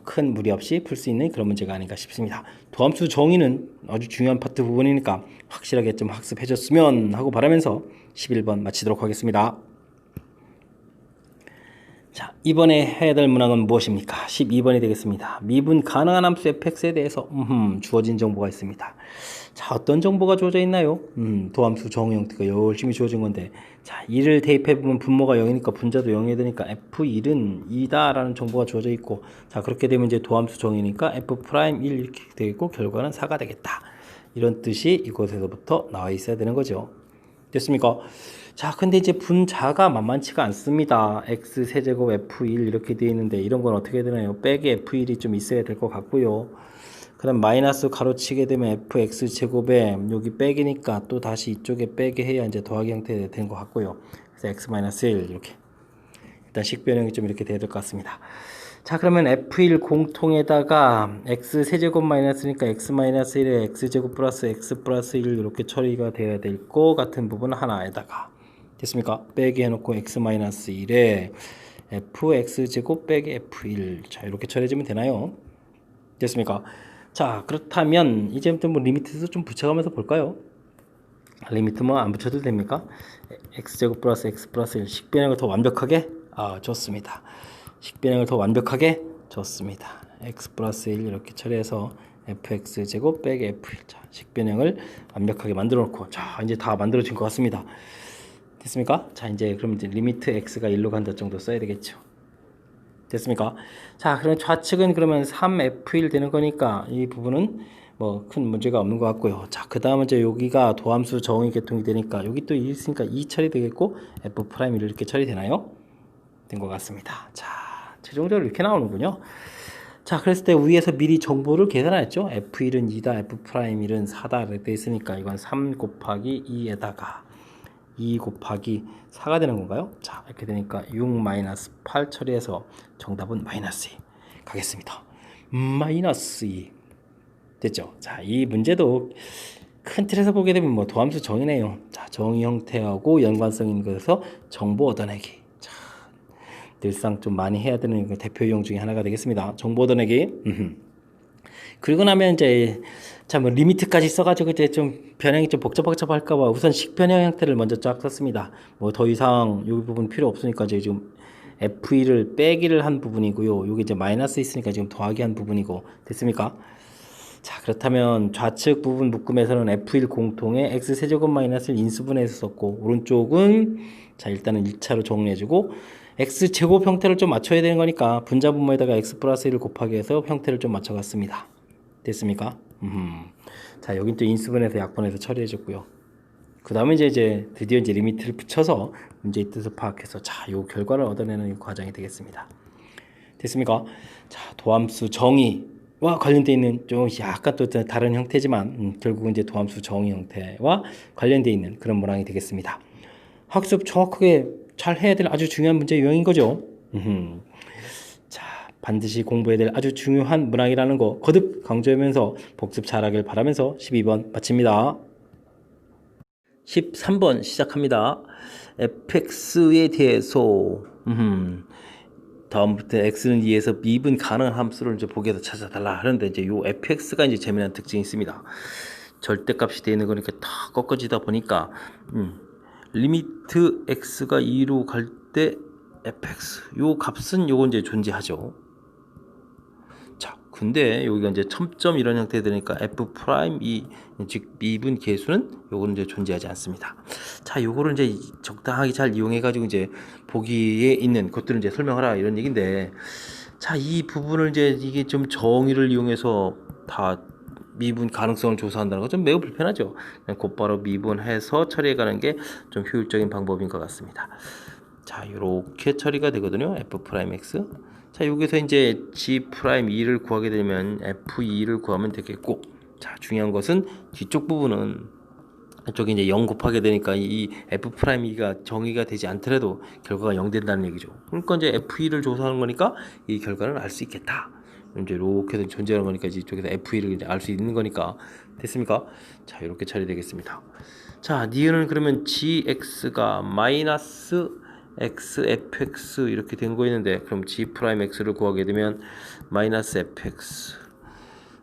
큰 무리 없이 풀 수 있는 그런 문제가 아닌가 싶습니다. 도함수 정의는 아주 중요한 파트 부분이니까 확실하게 좀 학습해줬으면 하고 바라면서 11번 마치도록 하겠습니다. 자, 이번에 해야 될 문항은 무엇입니까? 12번이 되겠습니다. 미분 가능한 함수 fx에 대해서 주어진 정보가 있습니다. 자, 어떤 정보가 주어져 있나요? 도함수 정의 형태가 열심히 주어진 건데, 자, 2를 대입해보면 분모가 0이니까 분자도 0이 되니까 f1은 2다 라는 정보가 주어져 있고, 자, 그렇게 되면 이제 도함수 정의니까 f'1 이렇게 되고 결과는 4가 되겠다, 이런 뜻이 이곳에서부터 나와 있어야 되는 거죠. 됐습니까? 자, 근데 이제 분자가 만만치가 않습니다. x 세제곱 f1 이렇게 되어 있는데 이런 건 어떻게 되나요? 빼기 f1이 좀 있어야 될 것 같고요. 그 다음 마이너스 가로치게 되면 fx 제곱에 여기 빼기니까 또 다시 이쪽에 빼기 해야 이제 더하기 형태 된 것 같고요. 그래서 x 1 이렇게 일단 식변형이 좀 이렇게 돼야 될 것 같습니다. 자, 그러면 f1 공통에다가 x 세제곱 마이너스니까 x 1에 x제곱 플러스 x 플러스 1 이렇게 처리가 되어야 될 것 같은 부분 하나에다가 됐습니까? 빼기 해놓고 x 1에 fx제곱 빼기 f1, 자, 이렇게 처리해주면 되나요? 됐습니까? 자, 그렇다면 이제부터 뭐 리미트도 좀 붙여가면서 볼까요? 리미트 뭐 안 붙여도 됩니까? x제곱 플러스 x 플러스 1 식변형을 더 완벽하게, 좋습니다. 식변형을 더 완벽하게 줬습니다. x 플러스 1 이렇게 처리해서 fx제곱 빼기 f1, 자, 식변형을 완벽하게 만들어 놓고, 자, 이제 다 만들어진 것 같습니다. 됐습니까? 자, 이제 그럼 이제 리미트 x가 1로 간다 정도 써야 되겠죠. 됐습니까? 자, 그럼 좌측은 그러면 3f1 되는 거니까 이 부분은 뭐 큰 문제가 없는 것 같고요. 자, 그 다음은 이제 여기가 도함수 정의 계통이 되니까 여기 또 있으니까 2 처리되겠고 f'1 이렇게 처리되나요? 된 것 같습니다. 자, 최종적으로 이렇게 나오는군요. 자, 그랬을 때 위에서 미리 정보를 계산했죠. f1은 2다, f'1은 4다 이렇게 돼 있으니까 이건 3 곱하기 2에다가 2 곱하기 4가 되는 건가요? 자, 이렇게 되니까 6-8 처리해서 정답은 마이너스 2 가겠습니다. 마이너스 2 됐죠? 자, 이 문제도 큰 틀에서 보게 되면 뭐 도함수 정의네요. 자, 정의 형태하고 연관성 있는 것에서 정보 얻어내기. 자, 늘상 좀 많이 해야 되는 대표 유형 중에 하나가 되겠습니다. 정보 얻어내기. 그리고 나면 이제 뭐 리미트까지 써가지고 이제 좀 변형이 좀 복잡할까봐 우선 식변형 형태를 먼저 쫙 썼습니다. 뭐 더 이상 이 부분 필요 없으니까 이제 지금 f1을 빼기를 한 부분이고요. 여기 이제 마이너스 있으니까 지금 더하기 한 부분이고, 됐습니까? 자, 그렇다면 좌측 부분 묶음에서는 f1 공통에 x 세제곱 마이너스를 인수분해해서 썼고, 오른쪽은 자, 일단은 1차로 정리해주고 x 제곱 형태를 좀 맞춰야 되는 거니까 분자 분모에다가 x 플러스 1을 곱하기 해서 형태를 좀 맞춰갔습니다. 됐습니까? 자, 여긴 또 인수분해서 약분해서 처리해줬고요. 그 다음에 이제 드디어 이제 리미트를 붙여서 문제의 뜻을 파악해서 자, 요 결과를 얻어내는 과정이 되겠습니다. 됐습니까? 자, 도함수 정의와 관련되어 있는 좀 약간 또 다른 형태지만 결국은 이제 도함수 정의 형태와 관련되어 있는 그런 문항이 되겠습니다. 학습 정확하게 잘 해야 될 아주 중요한 문제 유형인 거죠. 자, 반드시 공부해야 될 아주 중요한 문항이라는 거 거듭 강조하면서 복습 잘하길 바라면서 12번 마칩니다. 13번 시작합니다. fx에 대해서 다음부터 x는 2에서 미분 가능한 함수를 이제 보기에서 찾아달라 하는데 이제 요 fx가 이제 재미난 특징이 있습니다. 절대값이 되어 있는 거니까 다 꺾어지다 보니까 리미트 x가 2로 갈 때 fx 요 값은 요거 이제 존재하죠. 자, 근데 여기가 이제 첨점 이런 형태 되니까 f 프라임 즉 미분 계수는 요거는 이제 존재하지 않습니다. 자, 요거를 이제 적당하게 잘 이용해 가지고 이제 보기에 있는 것들을 이제 설명하라 이런 얘기인데, 자, 이 부분을 이제 이게 좀 정의를 이용해서 다 미분 가능성을 조사한다는 건 좀 매우 불편하죠. 그냥 곧바로 미분해서 처리해 가는 게 좀 효율적인 방법인 것 같습니다. 자, 이렇게 처리가 되거든요. f 프라임 x. 자, 여기서 이제 g 프라임 2를 구하게 되면 f2를 구하면 되겠고, 자, 중요한 것은 뒤쪽 부분은 이쪽에 이제 0 곱하게 되니까 이 f 프라임 2가 정의가 되지 않더라도 결과가 0 된다는 얘기죠. 그러니까 이제 f2를 조사하는 거니까 이 결과는 알 수 있겠다. 이제 이렇게 존재하는 거니까 이쪽에서 f2를 알 수 있는 거니까 됐습니까? 자, 이렇게 처리되겠습니다. 자, 니은은 그러면 gx가 마이너스 x fx 이렇게 된 거 있는데, 그럼 g 프라임 x를 구하게 되면 마이너스 fx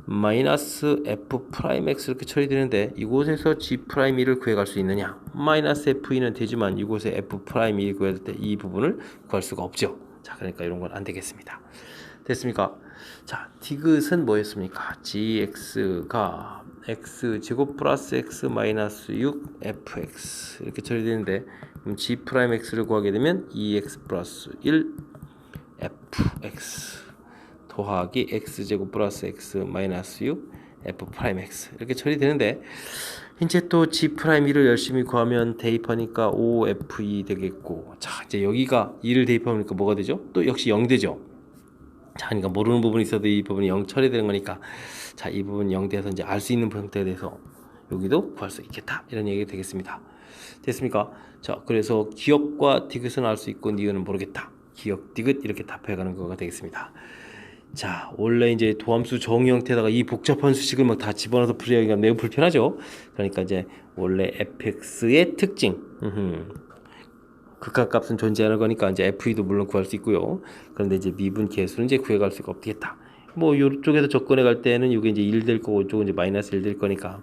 마이너스 f 프라임 x 이렇게 처리되는데, 이곳에서 g 프라임 2를 구해갈 수 있느냐? 마이너스 f2는 되지만 이곳에 f 프라임 2 구할 때 이 부분을 구할 수가 없죠. 자, 그러니까 이런 건 안 되겠습니다. 됐습니까? 자, 디귿은 뭐였습니까? gx가 x 제곱 플러스 x 마이너스 6 fx 이렇게 처리되는데, 그럼 g 프라임 x를 구하게 되면 2x 플러스 1 fx 더하기 x 제곱 플러스 x 마이너스 6 f 프라임 x 이렇게 처리되는데, 이제 또 g 프라임 2를 열심히 구하면 대입하니까 5f2 되겠고, 자, 이제 여기가 2를 대입하니까 뭐가 되죠? 또 역시 0 되죠. 자, 그러니까 모르는 부분이 있어도 이 부분이 0 처리되는 거니까, 자, 이 부분 0 돼서 이제 알 수 있는 형태에 대해서 여기도 구할 수 있겠다 이런 얘기가 되겠습니다. 됐습니까? 자, 그래서 기억과 디귿은 알 수 있고 니은은 모르겠다. 기억, 디귿 이렇게 답해가는 거가 되겠습니다. 자, 원래 이제 도함수 정의 형태에다가 이 복잡한 수식을 막 다 집어넣어서 풀이하기가 매우 불편하죠. 그러니까 이제 원래 fx의 특징, 극한값은 존재하는 거니까 이제 f2도 물론 구할 수 있고요. 그런데 이제 미분 계수는 이제 구해갈 수가 없겠다. 뭐 이쪽에서 접근해 갈 때는 이게 이제 1 될 거고 이쪽은 이제 마이너스 1 될 거니까.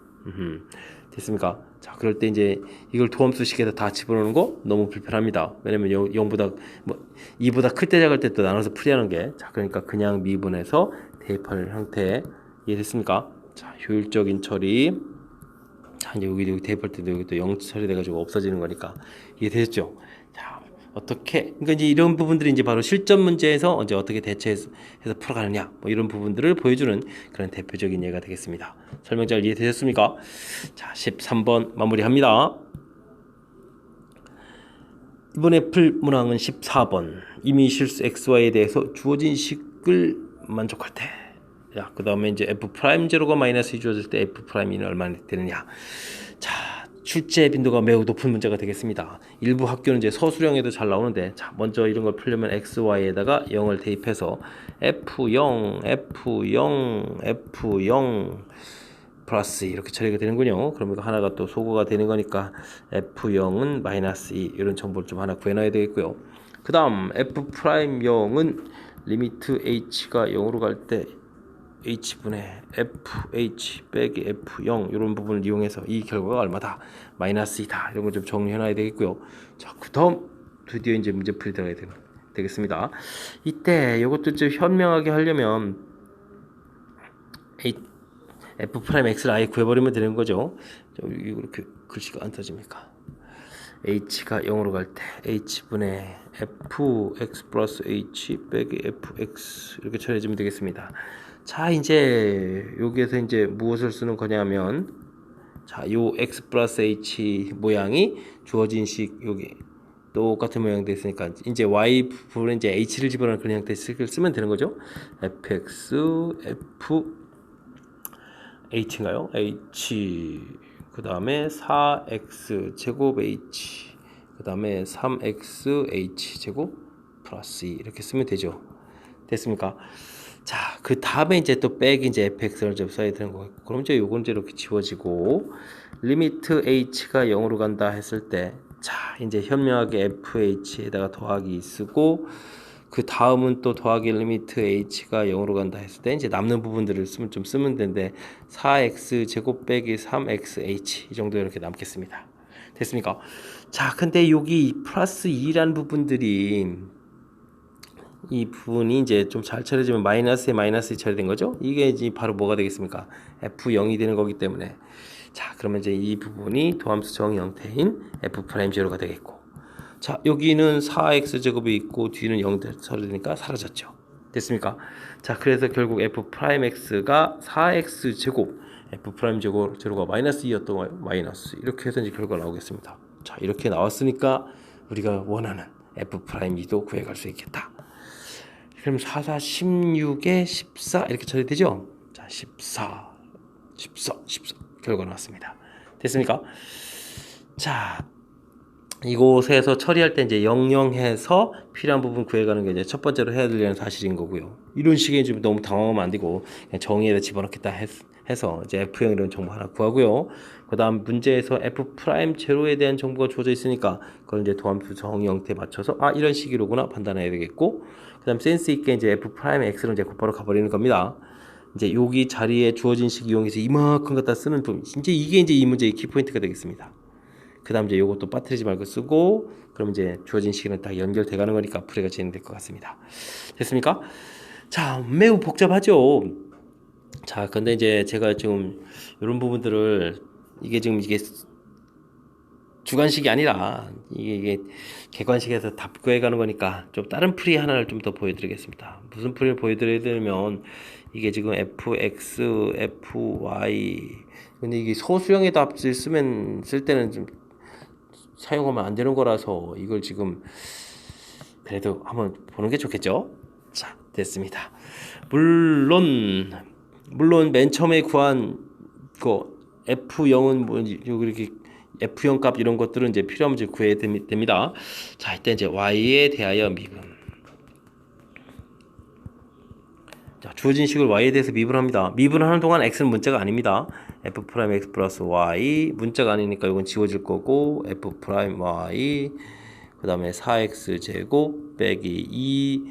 됐습니까? 자, 그럴 때 이제 이걸 도함수식에다 다 집어넣는 거 너무 불편합니다. 왜냐면 0보다 뭐 2보다 클 때 작을 때 또 나눠서 풀이하는 게, 자, 그러니까 그냥 미분해서 대입하는 형태. 이해됐습니까? 자, 효율적인 처리. 자, 이제 여기 대입할 때도 여기 또 0 처리돼가지고 없어지는 거니까 이해되셨죠? 자, 어떻게, 그러니까 이제 이런 부분들이 이제 바로 실전 문제에서 이제 어떻게 대처해서 풀어가느냐, 뭐 이런 부분들을 보여주는 그런 대표적인 예가 되겠습니다. 설명 잘 이해되셨습니까? 자, 13번 마무리합니다. 이번에 풀 문항은 14번. 이미 실수 xy에 대해서 주어진 식을 만족할 때. 자, 그 다음에 이제 f 프라임 제로가 마이너스 2 주어질 때 f 프라임 2는 얼마나 되느냐. 자, 출제 빈도가 매우 높은 문제가 되겠습니다. 일부 학교는 이제 서술형에도 잘 나오는데, 자, 먼저 이런 걸 풀려면 xy에다가 0을 대입해서 f0 플러스 이렇게 처리가 되는군요. 그러면 하나가 또 소거가 되는 거니까 f0은 마이너스 2 이런 정보를 좀 하나 구해놔야 되겠고요. 그 다음 f 프라임 0은 리미트 h가 0으로 갈 때 h분의 fh 빼기 f0 이런 부분을 이용해서 이 결과가 얼마다? 마이너스 2다. 이런 거 좀 정리해놔야 되겠고요. 자, 그 다음 드디어 이제 문제풀이 들어가야 되겠습니다. 이때 이것도 좀 현명하게 하려면 f 프라임 x를 아예 구해버리면 되는 거죠. 이렇게 글씨가 안 터집니까? h가 0으로 갈 때 h분의 fx 플러스 h 빼기 fx 이렇게 처리해주면 되겠습니다. 자, 이제 여기에서 이제 무엇을 쓰는 거냐면, 자, 요 x 플러스 h 모양이 주어진 식 여기 똑같은 모양 됐으니까 이제 y 부분은 이제 h를 집어넣는 그런 형태의 식을 쓰면 되는 거죠. fx f h인가요? h 그 다음에 4x 제곱 h 그 다음에 3x h 제곱 플러스 2 이렇게 쓰면 되죠. 됐습니까? 자, 그 다음에 이제 또 빼기 이제 fx를 좀 써야 되는 거고, 그럼 이제 요건 이제 이렇게 지워지고, 리미트 h가 0으로 간다 했을 때, 자, 이제 현명하게 fh에다가 더하기 쓰고, 그 다음은 또 더하기 리미트 h가 0으로 간다 했을 때 이제 남는 부분들을 쓰면 되는데 4x 제곱 빼기 3xh 이 정도 이렇게 남겠습니다. 됐습니까? 자, 근데 여기 플러스 2라는 부분들이 이 부분이 이제 좀 잘 처리해지면 마이너스에 마이너스 처리된 거죠. 이게 이제 바로 뭐가 되겠습니까? f0이 되는 거기 때문에 자, 그러면 이제 이 부분이 도함수 정의 형태인 f'0가 되겠고 자, 여기는 4x 제곱이 있고 뒤는 0 처리되니까 사라졌죠. 됐습니까? 자, 그래서 결국 f'x가 4x 제곱 f' 제로가 마이너스 2였던 거예요. 마이너스 이렇게 해서 이제 결과가 나오겠습니다. 자, 이렇게 나왔으니까 우리가 원하는 f'2도 구해갈 수 있겠다. 그럼 4, 4, 16에 14 이렇게 처리되죠? 자, 14 결과 나왔습니다. 됐습니까? 자, 이곳에서 처리할 때 이제 00해서 필요한 부분 구해가는 게 이제 첫 번째로 해야 되는 사실인 거고요. 이런 식의 좀 너무 당황하면 안 되고 그냥 정의에다 집어넣겠다 해서 이제 F형 이런 정보 하나 구하고요. 그 다음 문제에서 F'0에 대한 정보가 주어져 있으니까 그걸 이제 도함수 정의 형태에 맞춰서 아, 이런 식으로구나 판단해야 되겠고 그 다음 센스 있게 이제 F'X로 이제 곧바로 가버리는 겁니다. 이제 여기 자리에 주어진 식 이용해서 이만큼 갖다 쓰는 부분 이제 이게 이제 이 문제의 키포인트가 되겠습니다. 그 다음 이제 요것도 빠뜨리지 말고 쓰고 그럼 이제 주어진 시기는 딱 연결돼 가는 거니까 풀이가 진행될 것 같습니다. 됐습니까? 자, 매우 복잡하죠. 자, 근데 이제 제가 지금 이런 부분들을 이게 주관식이 아니라 이게 객관식에서 답 구해가는 거니까 좀 다른 풀이 하나를 좀 더 보여드리겠습니다. 무슨 풀이를 보여드려야 되면 이게 지금 fx, fy 근데 이게 소수형의 답을 쓸 때는 좀 사용하면 안 되는 거라서 이걸 지금 그래도 한번 보는 게 좋겠죠. 자, 됐습니다. 물론 맨 처음에 구한 그 F0은 뭐 이렇게 F0 값 이런 것들은 이제 필요하면 이제 구해야 됩니다. 자, 이때 이제 Y에 대하여 미분. 자, 주어진 식을 Y에 대해서 미분합니다. 미분하는 동안 X는 문자가 아닙니다. F'X 플러스 Y 문자가 아니니까 이건 지워질 거고 F'Y 그 다음에 4X 제곱 빼기 2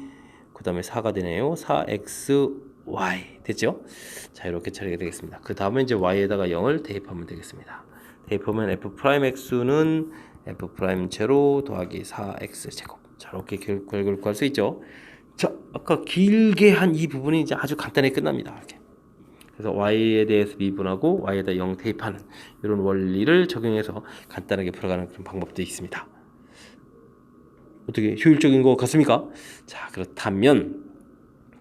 그 다음에 4가 되네요. 4XY 됐죠? 자, 이렇게 처리가 되겠습니다. 그 다음에 이제 Y에다가 0을 대입하면 되겠습니다. 대입하면 F'X는 F' 제로 더하기 4X 제곱 자, 이렇게 결과를 구할 수 있죠. 자, 아까 길게 한 이 부분이 이제 아주 간단하게 끝납니다. 이렇게. 그래서 Y에 대해서 미분하고 Y에다 0 대입하는 이런 원리를 적용해서 간단하게 풀어가는 그런 방법도 있습니다. 어떻게 효율적인 것 같습니까? 자, 그렇다면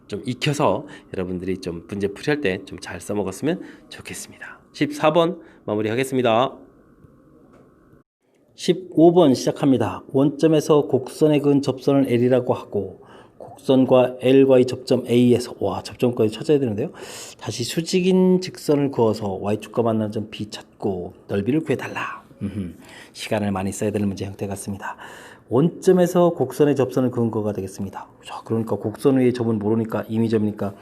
좀 익혀서 여러분들이 좀 문제 풀이할 때 좀 잘 써먹었으면 좋겠습니다. 14번 마무리하겠습니다. 15번 시작합니다. 원점에서 곡선에 그은 접선을 L이라고 하고 곡선과 L과의 접점 A에서 접점까지 찾아야 되는데요. 다시 수직인 직선을 그어서 Y축과 만나는 점 B 찾고 넓이를 구해달라. 시간을 많이 써야 되는 문제 형태 같습니다. 원점에서 곡선의 접선을 그은 거가 되겠습니다. 자, 그러니까 곡선 위의 점은 모르니까 임의점이니까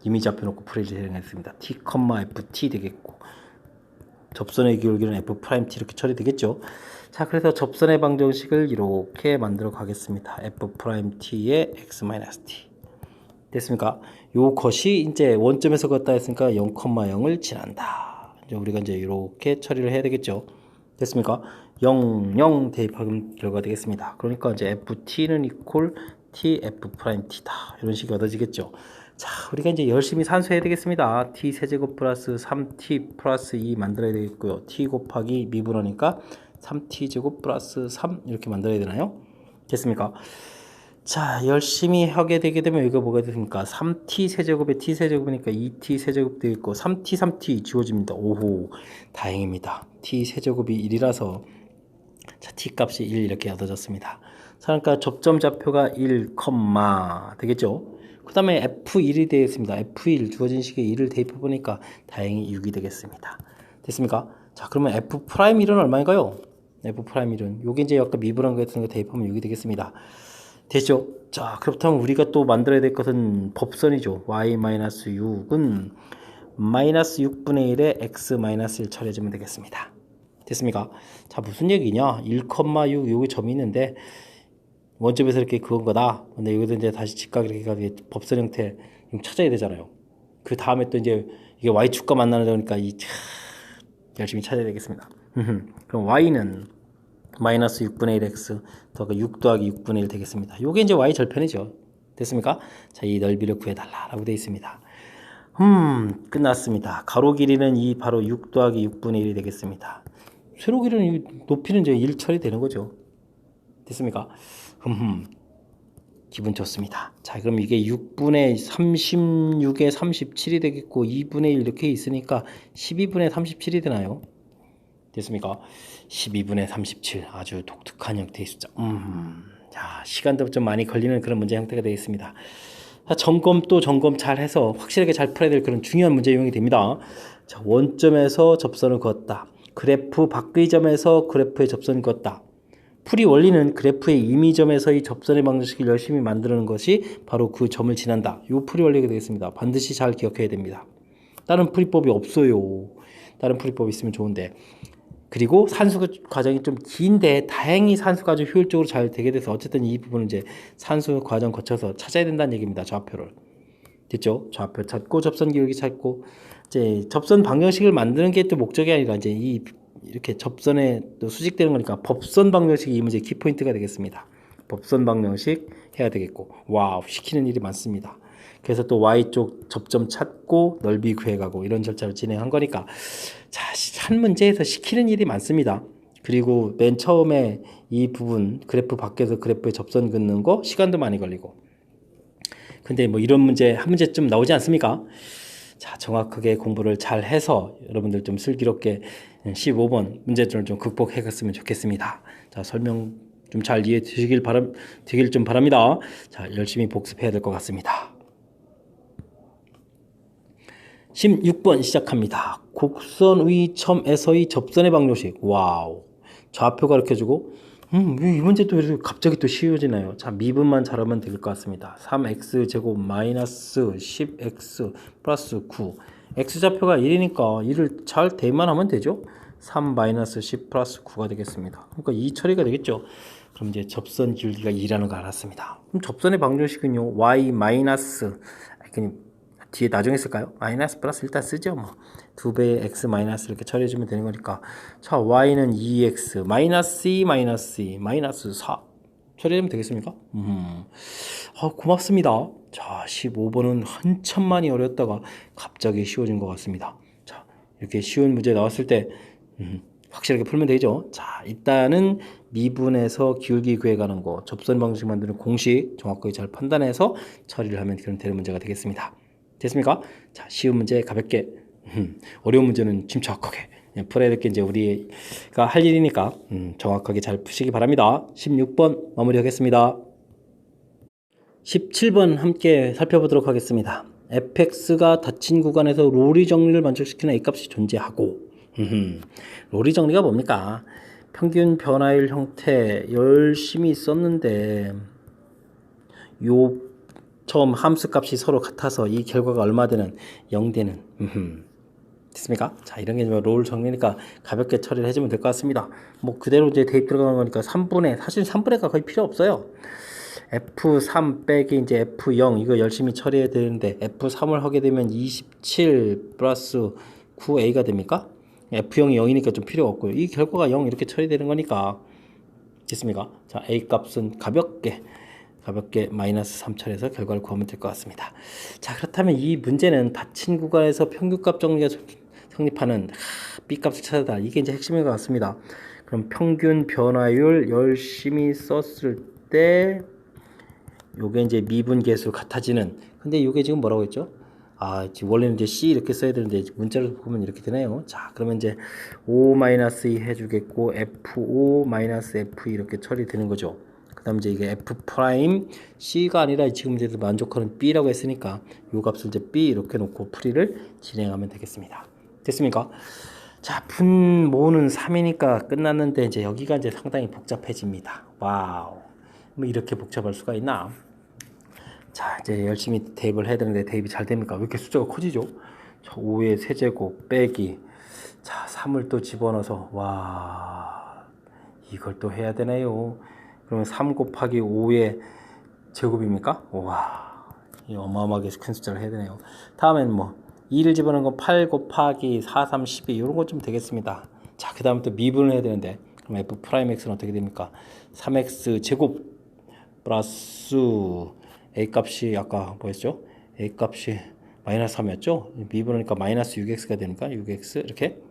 임의 잡혀놓고 풀이를 진행했습니다. T, FT 되겠고 접선의 기울기는 F'T 이렇게 처리되겠죠. 자, 그래서 접선의 방정식을 이렇게 만들어 가겠습니다. F'T의 X-T 됐습니까? 요것이 이제 원점에서 걷다 했으니까 0,0을 지난다. 이제 우리가 이제 이렇게 처리를 해야 되겠죠. 됐습니까? 0, 0 대입하면 결과가 되겠습니다. 그러니까 이제 FT는 이퀄 T, F'T다. 이런 식이 얻어지겠죠. 자, 우리가 이제 열심히 산수해야 되겠습니다. T 세제곱 플러스 3T 플러스 2 만들어야 되겠고요. T 곱하기 미분하니까 3T 제곱 플러스 3 이렇게 만들어야 되나요? 됐습니까? 자, 열심히 하게 되게 되면 이거 뭐가 됩니까? 3T 세제곱에 T 세제곱이니까 2T 세제곱 되겠고 3T 지워집니다. 오호, 다행입니다. T 세제곱이 1이라서 자, T 값이 1 이렇게 얻어졌습니다. 그러니까 접점 좌표가 1, 되겠죠? 그 다음에 F1이 되겠습니다. F1 주어진 식에 1을 대입해 보니까 다행히 6이 되겠습니다. 됐습니까? 자, 그러면 F'1은 얼마인가요? F'1은 요게 이제 아까 미분한 거 같은 거 대입하면 6이 되겠습니다. 됐죠? 자, 그렇다면 우리가 또 만들어야 될 것은 법선이죠. y-6은 마이너스 6분의 1에 x-1 처리해주면 되겠습니다. 됐습니까? 자, 무슨 얘기냐? 1,6 여기 점이 있는데 원점에서 이렇게 그건 거다. 근데 여기서 이제 다시 직각 이렇게 가지고 법선 형태 찾아야 되잖아요. 그 다음에 또 이제 이게 y축과 만나는 거니까 열심히 찾아야 되겠습니다. 그럼 y는 마이너스 6분의 1 x 더하기 6 더하기 6분의 1 되겠습니다. 요게 이제 y 절편이죠. 됐습니까? 자, 이 넓이를 구해달라라고 되어 있습니다. 끝났습니다. 가로 길이는 이 바로 6 더하기 6분의 1이 되겠습니다. 세로 길이는 이 높이는 이제 1 처리되는 거죠. 됐습니까? 기분 좋습니다. 자, 그럼 이게 6분의 36에 37이 되겠고 2분의 1 이렇게 있으니까 12분의 37이 되나요? 됐습니까? 12분의 37 아주 독특한 형태의 숫자. 자, 시간도 좀 많이 걸리는 그런 문제 형태가 되어 있습니다. 자, 점검 또 점검 잘 해서 확실하게 잘 풀어야 될 그런 중요한 문제 유형이 됩니다. 자, 원점에서 접선을 그었다. 그래프 밖의 점에서 그래프의 접선을 그었다. 풀이 원리는 그래프의 임의점에서의 접선의 방정식을 열심히 만드는 것이 바로 그 점을 지난다. 이 풀이 원리가 되겠습니다. 반드시 잘 기억해야 됩니다. 다른 풀이법이 없어요. 다른 풀이법이 있으면 좋은데. 그리고 산수 과정이 좀 긴데 다행히 산수가 아주 효율적으로 잘 되게 돼서 어쨌든 이 부분은 이제 산수 과정 거쳐서 찾아야 된다는 얘기입니다. 좌표를. 됐죠? 좌표 찾고 접선 기울기 찾고 이제 접선 방정식을 만드는 게 또 목적이 아니라 이제 이렇게 접선에 또 수직되는 거니까 법선 방정식이 이 문제의 키포인트가 되겠습니다. 법선 방정식 해야 되겠고 와우 시키는 일이 많습니다. 그래서 또 Y쪽 접점 찾고 넓이 구해가고 이런 절차를 진행한 거니까 자, 한 문제에서 시키는 일이 많습니다. 그리고 맨 처음에 이 부분 그래프 밖에서 그래프에 접선 긋는 거 시간도 많이 걸리고 근데 뭐 이런 문제 한 문제쯤 나오지 않습니까? 자, 정확하게 공부를 잘 해서 여러분들 좀 슬기롭게 15번 문제점을 좀 극복해 갔으면 좋겠습니다. 자, 설명 좀 잘 이해 되길 좀 바랍니다. 자, 열심히 복습해야 될 것 같습니다. 16번 시작합니다. 곡선 위 점에서의 접선의 방정식. 와우. 좌표 가르쳐주고 이 문제 또 갑자기 또 쉬워지나요? 자, 미분만 잘하면 될 것 같습니다. 3x 제곱 마이너스 10x 플러스 9 x좌표가 1이니까 1을 잘 대입만 하면 되죠. 3 마이너스 10 플러스 9가 되겠습니다. 그러니까 이 처리가 되겠죠. 그럼 이제 접선 기울기가 2라는 거 알았습니다. 그럼 접선의 방정식은요. y 마이너스 그냥 뒤에 나중에 쓸까요? 마이너스 플러스 일단 쓰죠. 뭐 2배의 x 마이너스 이렇게 처리해주면 되는 거니까 자 y는 2x 마이너스 2 마이너스 2 마이너스 4 처리하면 되겠습니까? 고맙습니다. 자 15번은 한참만이 어려웠다가 갑자기 쉬워진 것 같습니다. 자 이렇게 쉬운 문제 나왔을 때 확실하게 풀면 되죠. 자 일단은 미분에서 기울기 구해가는 거 접선 방식 만드는 공식 정확하게 잘 판단해서 처리를 하면 되는 문제가 되겠습니다. 됐습니까? 자, 쉬운 문제 가볍게, 어려운 문제는 침착하게 풀어야 될 게 이제 우리가 할 일이니까 정확하게 잘 푸시기 바랍니다. 16번 마무리하겠습니다. 17번 함께 살펴보도록 하겠습니다. fx가 닫힌 구간에서 로리 정리를 만족시키는 a값이 존재하고 로리 정리가 뭡니까? 평균 변화율 형태 열심히 썼는데 요 처음 함수값이 서로 같아서 이 결과가 얼마 되는 0 되는 됐습니까? 자 이런 게 롤 정리니까 가볍게 처리를 해주면 될 것 같습니다. 뭐 그대로 이제 대입 들어가는 거니까 사실 3분의가 거의 필요 없어요. F3 빼기 이제 F0 이거 열심히 처리해야 되는데 F3을 하게 되면 27 플러스 9A가 됩니까? F0이 0이니까 좀 필요 없고요. 이 결과가 0 이렇게 처리되는 거니까 됐습니까? 자 A 값은 가볍게 마이너스 3 처리해서 결과를 구하면 될 것 같습니다. 자 그렇다면 이 문제는 닫힌 구간에서 평균값 정리가 성립하는 B값을 찾아다 이게 이제 핵심인 것 같습니다. 그럼 평균 변화율 열심히 썼을 때 요게 이제 미분 계수 같아지는 근데 요게 지금 뭐라고 했죠? 지금 원래는 이제 C 이렇게 써야 되는데 문자를 보면 이렇게 되네요. 자 그러면 이제 5-2 해주겠고 F5-F2 이렇게 처리되는 거죠. 그 다음 이제 이게 F 프라임 C가 아니라 지금 이제 만족하는 B라고 했으니까 요 값을 이제 B 이렇게 놓고 풀이를 진행하면 되겠습니다. 됐습니까? 자, 분모는 3이니까 끝났는데 이제 여기가 이제 상당히 복잡해집니다. 와우. 뭐 이렇게 복잡할 수가 있나? 자, 이제 열심히 대입을 해야 되는데 대입이 잘 됩니까? 왜 이렇게 숫자가 커지죠? 자, 5의 세제곱 빼기. 자, 3을 또 집어넣어서 와. 이걸 또 해야 되네요. 그러면 3 곱하기 5의 제곱입니까? 우와, 이 어마어마하게 큰 숫자를 해야 되네요. 다음엔 뭐 2를 집어넣은 건 8 곱하기 4, 3, 12 이런 것 좀 되겠습니다. 자, 그 다음 또 미분을 해야 되는데 그럼 f 프라임 x는 어떻게 됩니까? 3x 제곱 플러스 a 값이 아까 뭐였죠? a 값이 마이너스 3이었죠? 미분하니까 마이너스 6x가 되니까 6x 이렇게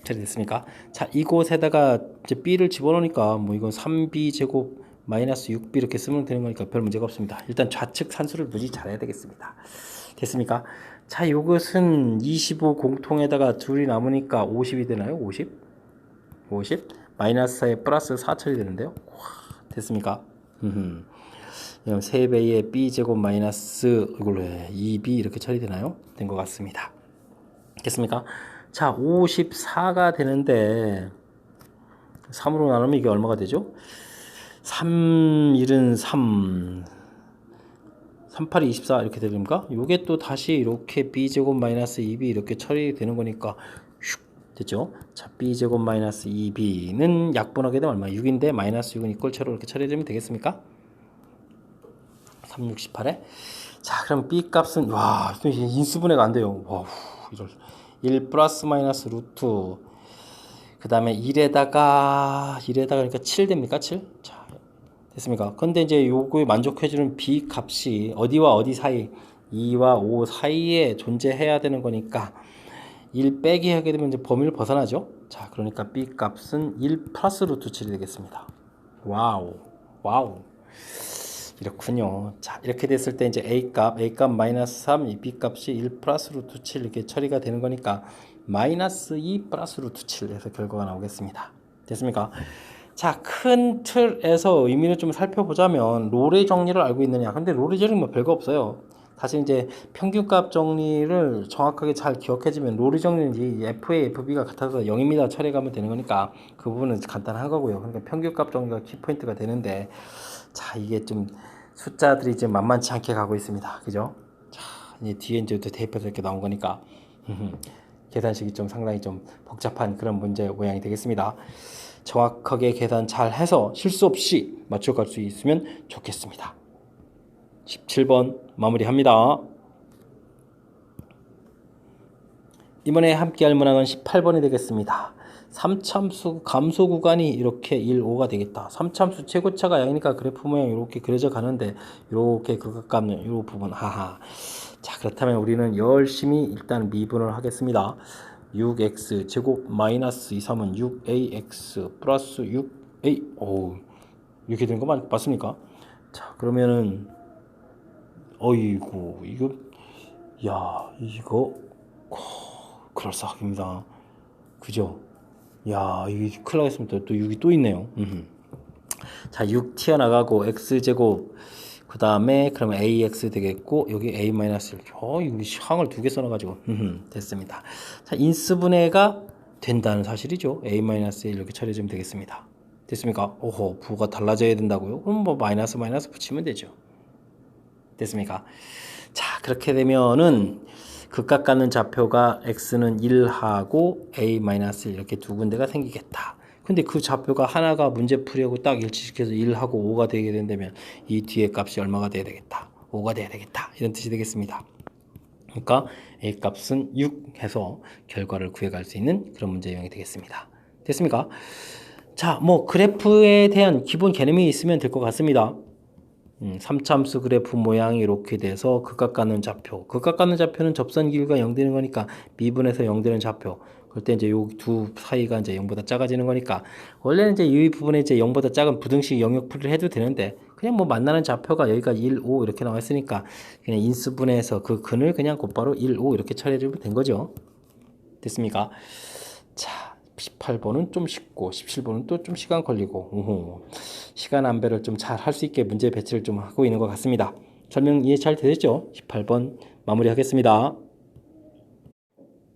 처리됐습니까? 자, 이곳에다가 이제 b를 집어넣으니까 뭐 이건 3b 제곱 마이너스 6b 이렇게 쓰면 되는 거니까 별 문제가 없습니다. 일단 좌측 산수를 무지 잘해야 되겠습니다. 됐습니까? 자, 이것은 25 공통에다가 둘이 남으니까 50이 되나요? 50? 50? 마이너스 4에 플러스 4 처리되는데요. 됐습니까? 그럼 3배의 b제곱 마이너스 이걸로 2b 이렇게 처리되나요? 된 것 같습니다. 됐습니까? 자, 54가 되는데 3으로 나누면 이게 얼마가 되죠? 3, 1은 3, 3, 8이 24 이렇게 됩니까? 요게 또 다시 이렇게 b제곱 마이너스 2b 이렇게 처리되는 거니까 슉 됐죠? 자, b제곱 마이너스 2b는 약분하게 되면 얼마? 6인데 마이너스 6은 이꼴처럼 이렇게 처리되면 되겠습니까? 3, 6, 18에 자, 그럼 b 값은 와, 인수분해가 안 돼요. 와, 이럴 1 플러스 마이너스 루트 그 다음에 1에다가 그러니까 7 됩니까? 7? 자, 됐습니까? 근데 이제 요거에 만족해주는 b 값이 어디와 어디 사이 2와 5 사이에 존재해야 되는 거니까 1 빼기 하게 되면 이제 범위를 벗어나죠. 자, 그러니까 b 값은 1 플러스 루트 7이 되겠습니다. 와우, 와우. 이렇군요. 자, 이렇게 됐을 때 이제 a 값 마이너스 3, 이 b 값이 1 플러스 루트 7 이렇게 처리가 되는 거니까 마이너스 2 플러스 루트 7에서 결과가 나오겠습니다. 됐습니까? 자, 큰 틀에서 의미를 좀 살펴보자면 롤의 정리를 알고 있느냐. 근데 롤의 정리 뭐 별거 없어요. 사실 이제 평균값 정리를 정확하게 잘 기억해주면 롤의 정리는 fA, fb가 같아서 0입니다. 처리가면 되는 거니까 그 부분은 간단한 거고요. 그러니까 평균값 정리가 키포인트가 되는데 자, 이게 좀 숫자들이 이제 만만치 않게 가고 있습니다. 그죠? 자, 이제 뒤에 이제 또 대입해서 이렇게 나온 거니까 계산식이 좀 상당히 좀 복잡한 그런 문제 모양이 되겠습니다. 정확하게 계산 잘 해서 실수 없이 맞춰갈 수 있으면 좋겠습니다. 17번 마무리합니다. 이번에 함께 할 문항은 18번이 되겠습니다. 3참수 감소 구간이 이렇게 1, 5가 되겠다. 3참수 최고차가 0이니까 그래프 모양 이렇게 그려져 가는데 이렇게 극악감는 이 부분 하하. 자, 그렇다면 우리는 열심히 일단 미분을 하겠습니다. 6x 제곱 마이너스 2, 3은 6ax 플러스 6a 오, 이렇게 되는 거 맞습니까? 자, 그러면은 어이구 이거 야 이거 그럴싸합니다. 그죠? 야, 이게 큰일 나겠습니다. 또 6이 또 있네요. 자, 6 튀어나가고 x제곱 그 다음에 그러면 ax 되겠고 여기 a-1 이거 항을 두 개 써놔가지고 됐습니다. 자, 인수분해가 된다는 사실이죠. a-1 이렇게 처리해주면 되겠습니다. 됐습니까? 오호, 부가 달라져야 된다고요? 그럼 뭐 마이너스 붙이면 되죠. 됐습니까? 자, 그렇게 되면은 극각 갖는 좌표가 x는 1하고 a-1 이렇게 두 군데가 생기겠다. 근데 그 좌표가 하나가 문제풀이하고 딱 일치시켜서 1하고 5가 되게 된다면 이 뒤에 값이 얼마가 돼야 되겠다. 5가 돼야 되겠다. 이런 뜻이 되겠습니다. 그러니까 a 값은 6 해서 결과를 구해갈 수 있는 그런 문제 유형이 되겠습니다. 됐습니까? 자, 뭐 그래프에 대한 기본 개념이 있으면 될 것 같습니다. 3참수 그래프 모양이 이렇게 돼서 극각 갖는 좌표. 극각 갖는 좌표는 접선 길이가 0 되는 거니까 미분해서 0 되는 좌표. 그럴 때 이제 요 두 사이가 이제 0보다 작아지는 거니까 원래는 이제 이 부분에 이제 0보다 작은 부등식 영역풀이를 해도 되는데 그냥 뭐 만나는 좌표가 여기가 1, 5 이렇게 나와 있으니까 그냥 인수분해해서 그 근을 그냥 곧바로 1, 5 이렇게 처리해 주면 된 거죠. 됐습니까? 자, 18번은 좀 쉽고 17번은 또 좀 시간 걸리고 시간 안배를 좀 잘 할 수 있게 문제 배치를 좀 하고 있는 것 같습니다. 설명 이해 잘 되셨죠? 18번 마무리하겠습니다.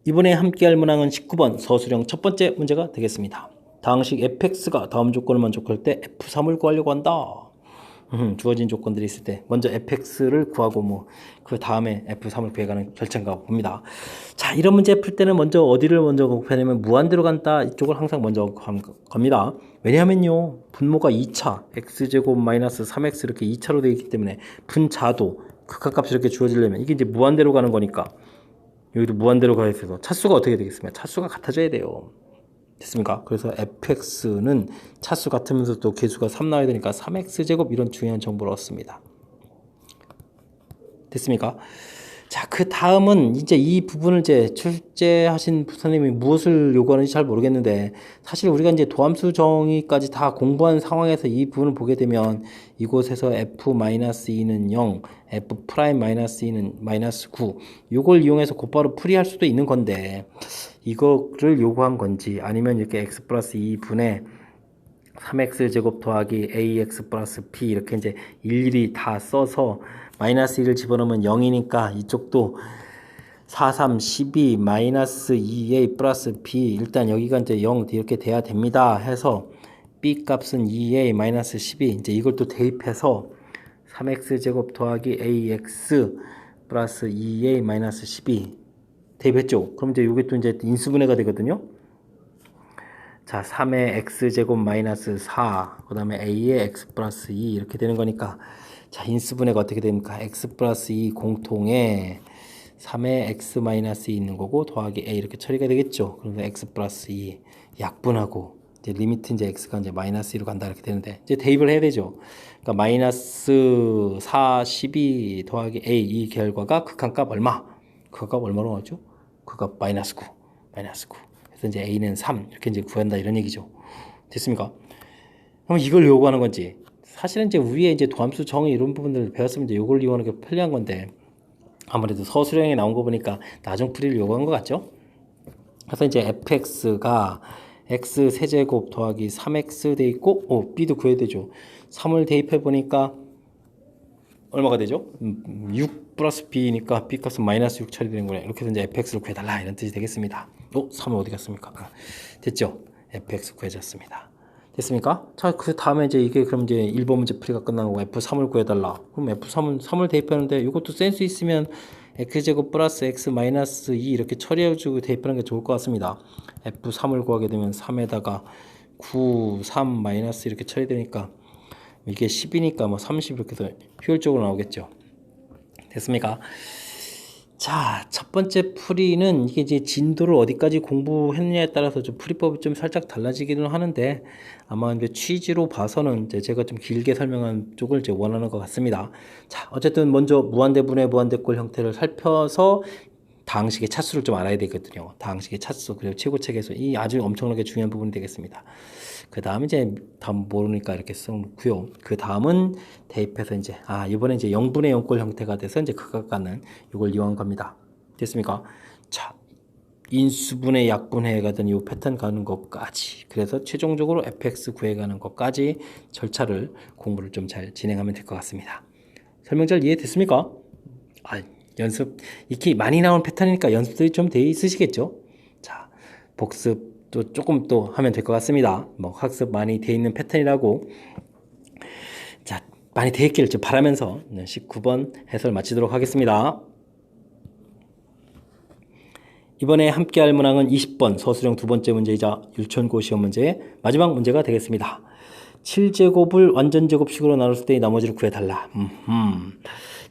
이번에 함께할 문항은 19번 서술형 첫 번째 문제가 되겠습니다. 다항식 fx가 다음 조건을 만족할 때 f3을 구하려고 한다. 주어진 조건들이 있을 때 먼저 fx를 구하고 뭐 그 다음에 f3을 구해가는 결정가 봅니다. 자, 이런 문제 풀 때는 먼저 어디를 먼저 구하냐면 무한대로 간다 이쪽을 항상 먼저 겁니다. 왜냐하면요 분모가 2차 x제곱 마이너스 3x 이렇게 2차로 되어 있기 때문에 분자도 극한값이 이렇게 주어지려면 이게 이제 무한대로 가는 거니까 여기도 무한대로 가야 돼서 차수가 어떻게 되겠습니까? 차수가 같아져야 돼요. 됐습니까? 그래서 fx는 차수 같으면서 또 개수가 3 나와야 되니까 3x제곱 이런 중요한 정보를 얻습니다. 됐습니까? 자, 그 다음은 이제 이 부분을 이제 출제하신 선생님이 무엇을 요구하는지 잘 모르겠는데 사실 우리가 이제 도함수 정의까지 다 공부한 상황에서 이 부분을 보게 되면 이곳에서 f-2는 0, f'-2는 마이너스 9 이걸 이용해서 곧바로 풀이할 수도 있는 건데 이거를 요구한 건지 아니면 이렇게 x 플러스 2분의 3x 제곱 더하기 ax 플러스 b 이렇게 이제 일일이 다 써서 마이너스 1을 집어넣으면 0이니까 이쪽도 4, 3, 12 마이너스 2a 플러스 b 일단 여기가 이제 0 이렇게 돼야 됩니다 해서 b 값은 2a 마이너스 12 이제 이걸 또 대입해서 3x 제곱 더하기 ax 플러스 2a 마이너스 12 대입했죠. 그럼 이제 이게 또 이제 인수분해가 되거든요. 자, 3의 x제곱 마이너스 4, 그 다음에 a의 x 플러스 2 이렇게 되는 거니까 자, 인수분해가 어떻게 됩니까? x 플러스 2 공통에 3의 x 마이너스 2 있는 거고 더하기 a 이렇게 처리가 되겠죠. 그래서 x 플러스 2 약분하고 이제 리미트 이제 x가 이제 마이너스 2로 간다 이렇게 되는데 이제 대입을 해야 되죠. 그러니까 마이너스 4, 12 더하기 a 이 결과가 극한값 얼마? 극한값 얼마로 나왔죠? 극값 마이너스 9, 마이너스 9. 그래서 이제 a는 3 이렇게 이제 구한다 이런 얘기죠. 됐습니까? 그럼 이걸 요구하는 건지 사실은 이제 위에 이제 도함수 정의 이런 부분들을 배웠으면 이제 이걸 이용하는 게 편리한 건데 아무래도 서술형에 나온 거 보니까 나중 풀이를 요구한 것 같죠? 그래서 이제 fx가 x 세제곱 더하기 3x 돼 있고 b도 구해야 되죠. 3을 대입해 보니까 얼마가 되죠? 6 플러스 b니까 b 값은 마이너스 6 처리되는 거네. 이렇게 해서 이제 fx를 구해달라 이런 뜻이 되겠습니다. 3은 어디 갔습니까? 됐죠? fx 구해졌습니다. 됐습니까? 자, 그 다음에 이제 이게 그럼 이제 1번 문제 풀이가 끝나고 f3을 구해달라. 그럼 f3은 3을 대입하는데 이것도 센스 있으면 x제곱 플러스 x 마이너스 2 이렇게 처리해주고 대입하는 게 좋을 것 같습니다. f3을 구하게 되면 3에다가 9, 3 마이너스 이렇게 처리되니까 이게 10이니까 뭐 30 이렇게 해서 효율적으로 나오겠죠. 됐습니까? 자, 첫 번째 풀이는 이게 이제 진도를 어디까지 공부했느냐에 따라서 좀 풀이법이 좀 살짝 달라지기는 하는데 아마 이제 취지로 봐서는 이제 제가 좀 길게 설명한 쪽을 이제 원하는 것 같습니다. 자, 어쨌든 먼저 무한대분의 무한대꼴 형태를 살펴서 다항식의 차수를 좀 알아야 되거든요. 다항식의 차수 그리고 최고책에서 이 아주 엄청나게 중요한 부분이 되겠습니다. 그 다음 이제 다음 모르니까 이렇게 써놓고요. 그 다음은 대입해서 이제 이번에 이제 0분의 0꼴 형태가 돼서 이제 극각가는 이걸 이용한 겁니다. 됐습니까? 자, 인수분해 약분해 가던 이 패턴 가는 것까지 그래서 최종적으로 fx 구해가는 것까지 절차를 공부를 좀 잘 진행하면 될 것 같습니다. 설명 잘 이해됐습니까? 연습 이렇게 많이 나온 패턴이니까 연습들이 좀 돼 있으시겠죠? 자, 복습도 조금 또 하면 될 것 같습니다. 뭐 학습 많이 돼 있는 패턴이라고 자 많이 돼 있기를 좀 바라면서 19번 해설 마치도록 하겠습니다. 이번에 함께할 문항은 20번 서술형 두 번째 문제이자 율천고 시험 문제의 마지막 문제가 되겠습니다. 7제곱을 완전제곱식으로 나눴을 때 나머지를 구해달라.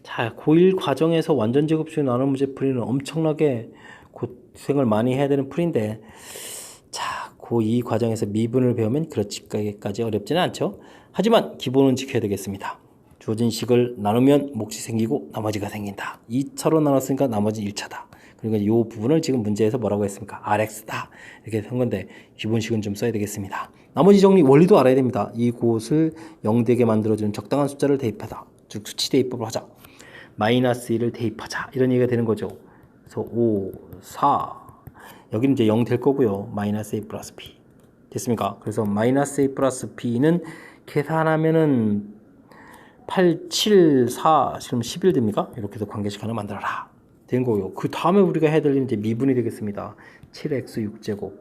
자, 고1 과정에서 완전제곱식으로 나눈 문제 풀이는 엄청나게 고생을 많이 해야 되는 풀인데 자, 고2 과정에서 미분을 배우면 그렇게까지 어렵지는 않죠. 하지만 기본은 지켜야 되겠습니다. 주어진 식을 나누면 몫이 생기고 나머지가 생긴다. 2차로 나눴으니까 나머지 1차다. 그리고 이 부분을 지금 문제에서 뭐라고 했습니까? RX다. 이렇게 한 건데 기본식은 좀 써야 되겠습니다. 나머지 정리 원리도 알아야 됩니다. 이곳을 0되게 만들어주는 적당한 숫자를 대입하다. 즉 수치 대입법을 하자. 마이너스 1을 대입하자. 이런 얘기가 되는 거죠. 그래서 5, 4 여기는 이제 0 될 거고요. 마이너스 A 플러스 B 됐습니까? 그래서 마이너스 A 플러스 B는 계산하면은 8, 7, 4 지금 11 됩니까? 이렇게 해서 관계식 하나 만들어라. 된 거고요. 그 다음에 우리가 해야 될 일은 이제 미분이 되겠습니다. 7x 6제곱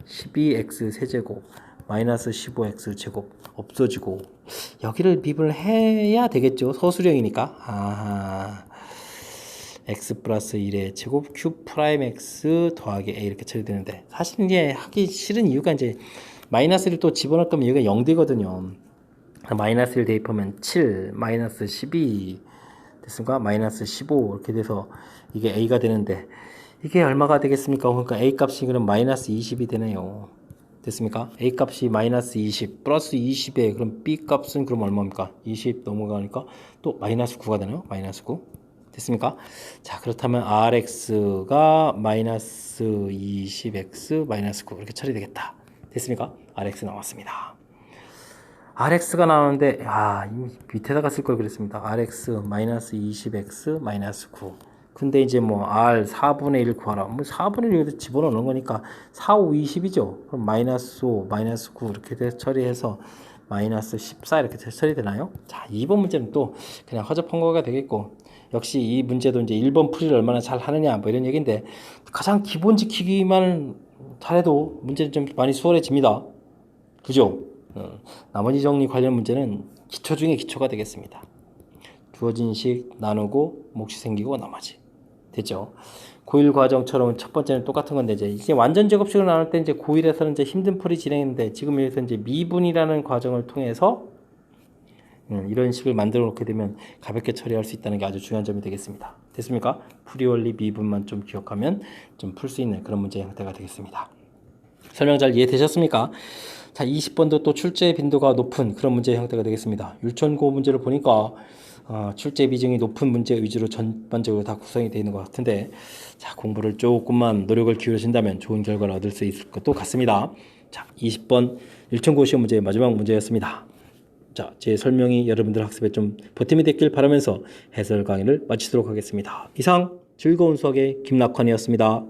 12x 세제곱 마이너스 15x 제곱 없어지고 여기를 미분을 해야 되겠죠. 서술형이니까. 아, x 플러스 1의 제곱 q 프라임 x 더하기 a 이렇게 처리되는데, 사실 이제 하기 싫은 이유가 이제 마이너스를 또 집어넣을 거면 여기가 0되거든요. 마이너스 1 대입하면 7, 마이너스 12 됐습니까? 마이너스 15 이렇게 돼서 이게 a가 되는데, 이게 얼마가 되겠습니까? 그러니까 a 값이 그럼 마이너스 20이 되네요. 됐습니까? a 값이 마이너스 20 플러스 20에 그럼 b 값은 그럼 얼마입니까? 20 넘어가니까 또 마이너스 9가 되네요. 마이너스 9 됐습니까? 자, 그렇다면 rx가 마이너스 20x 마이너스 9 이렇게 처리되겠다. 됐습니까? rx 나왔습니다. rx가 나오는데, 이 밑에다가 쓸 걸 그랬습니다. rx 마이너스 20x 마이너스 9. 근데 이제 뭐 r 4분의 1 구하라. 뭐 4분의 1 여기다 집어넣는 거니까 4, 5, 20이죠. 그럼 마이너스 5, 마이너스 9 이렇게 처리해서 마이너스 14 이렇게 처리되나요? 자, 2번 문제는 또 그냥 허접한 거가 되겠고, 역시 이 문제도 이제 1번 풀이를 얼마나 잘 하느냐 뭐 이런 얘기인데, 가장 기본 지키기만 잘해도 문제는 좀 많이 수월해집니다. 그죠? 나머지 정리 관련 문제는 기초 중에 기초가 되겠습니다. 주어진 식 나누고 몫이 생기고 나머지. 됐죠? 고1 과정처럼 첫 번째는 똑같은 건데, 이제 완전 제곱식을 나눌 때 이제 고1에서는 이제 힘든 풀이 진행했는데, 지금 여기서 이제 미분이라는 과정을 통해서 이런 식을 만들어 놓게 되면 가볍게 처리할 수 있다는 게 아주 중요한 점이 되겠습니다. 됐습니까? 풀이 원리 미분만 좀 기억하면 좀 풀 수 있는 그런 문제 형태가 되겠습니다. 설명 잘 이해되셨습니까? 자, 20번도 또 출제 빈도가 높은 그런 문제 형태가 되겠습니다. 율천고 문제를 보니까 출제 비중이 높은 문제 위주로 전반적으로 다 구성이 되어 있는 것 같은데, 자, 공부를 조금만 노력을 기울이신다면 좋은 결과를 얻을 수 있을 것도 같습니다. 자, 20번 율천고 시험 문제의 마지막 문제였습니다. 자, 제 설명이 여러분들 학습에 좀 보탬이 됐길 바라면서 해설 강의를 마치도록 하겠습니다. 이상 즐거운 수학의 김낙환이었습니다.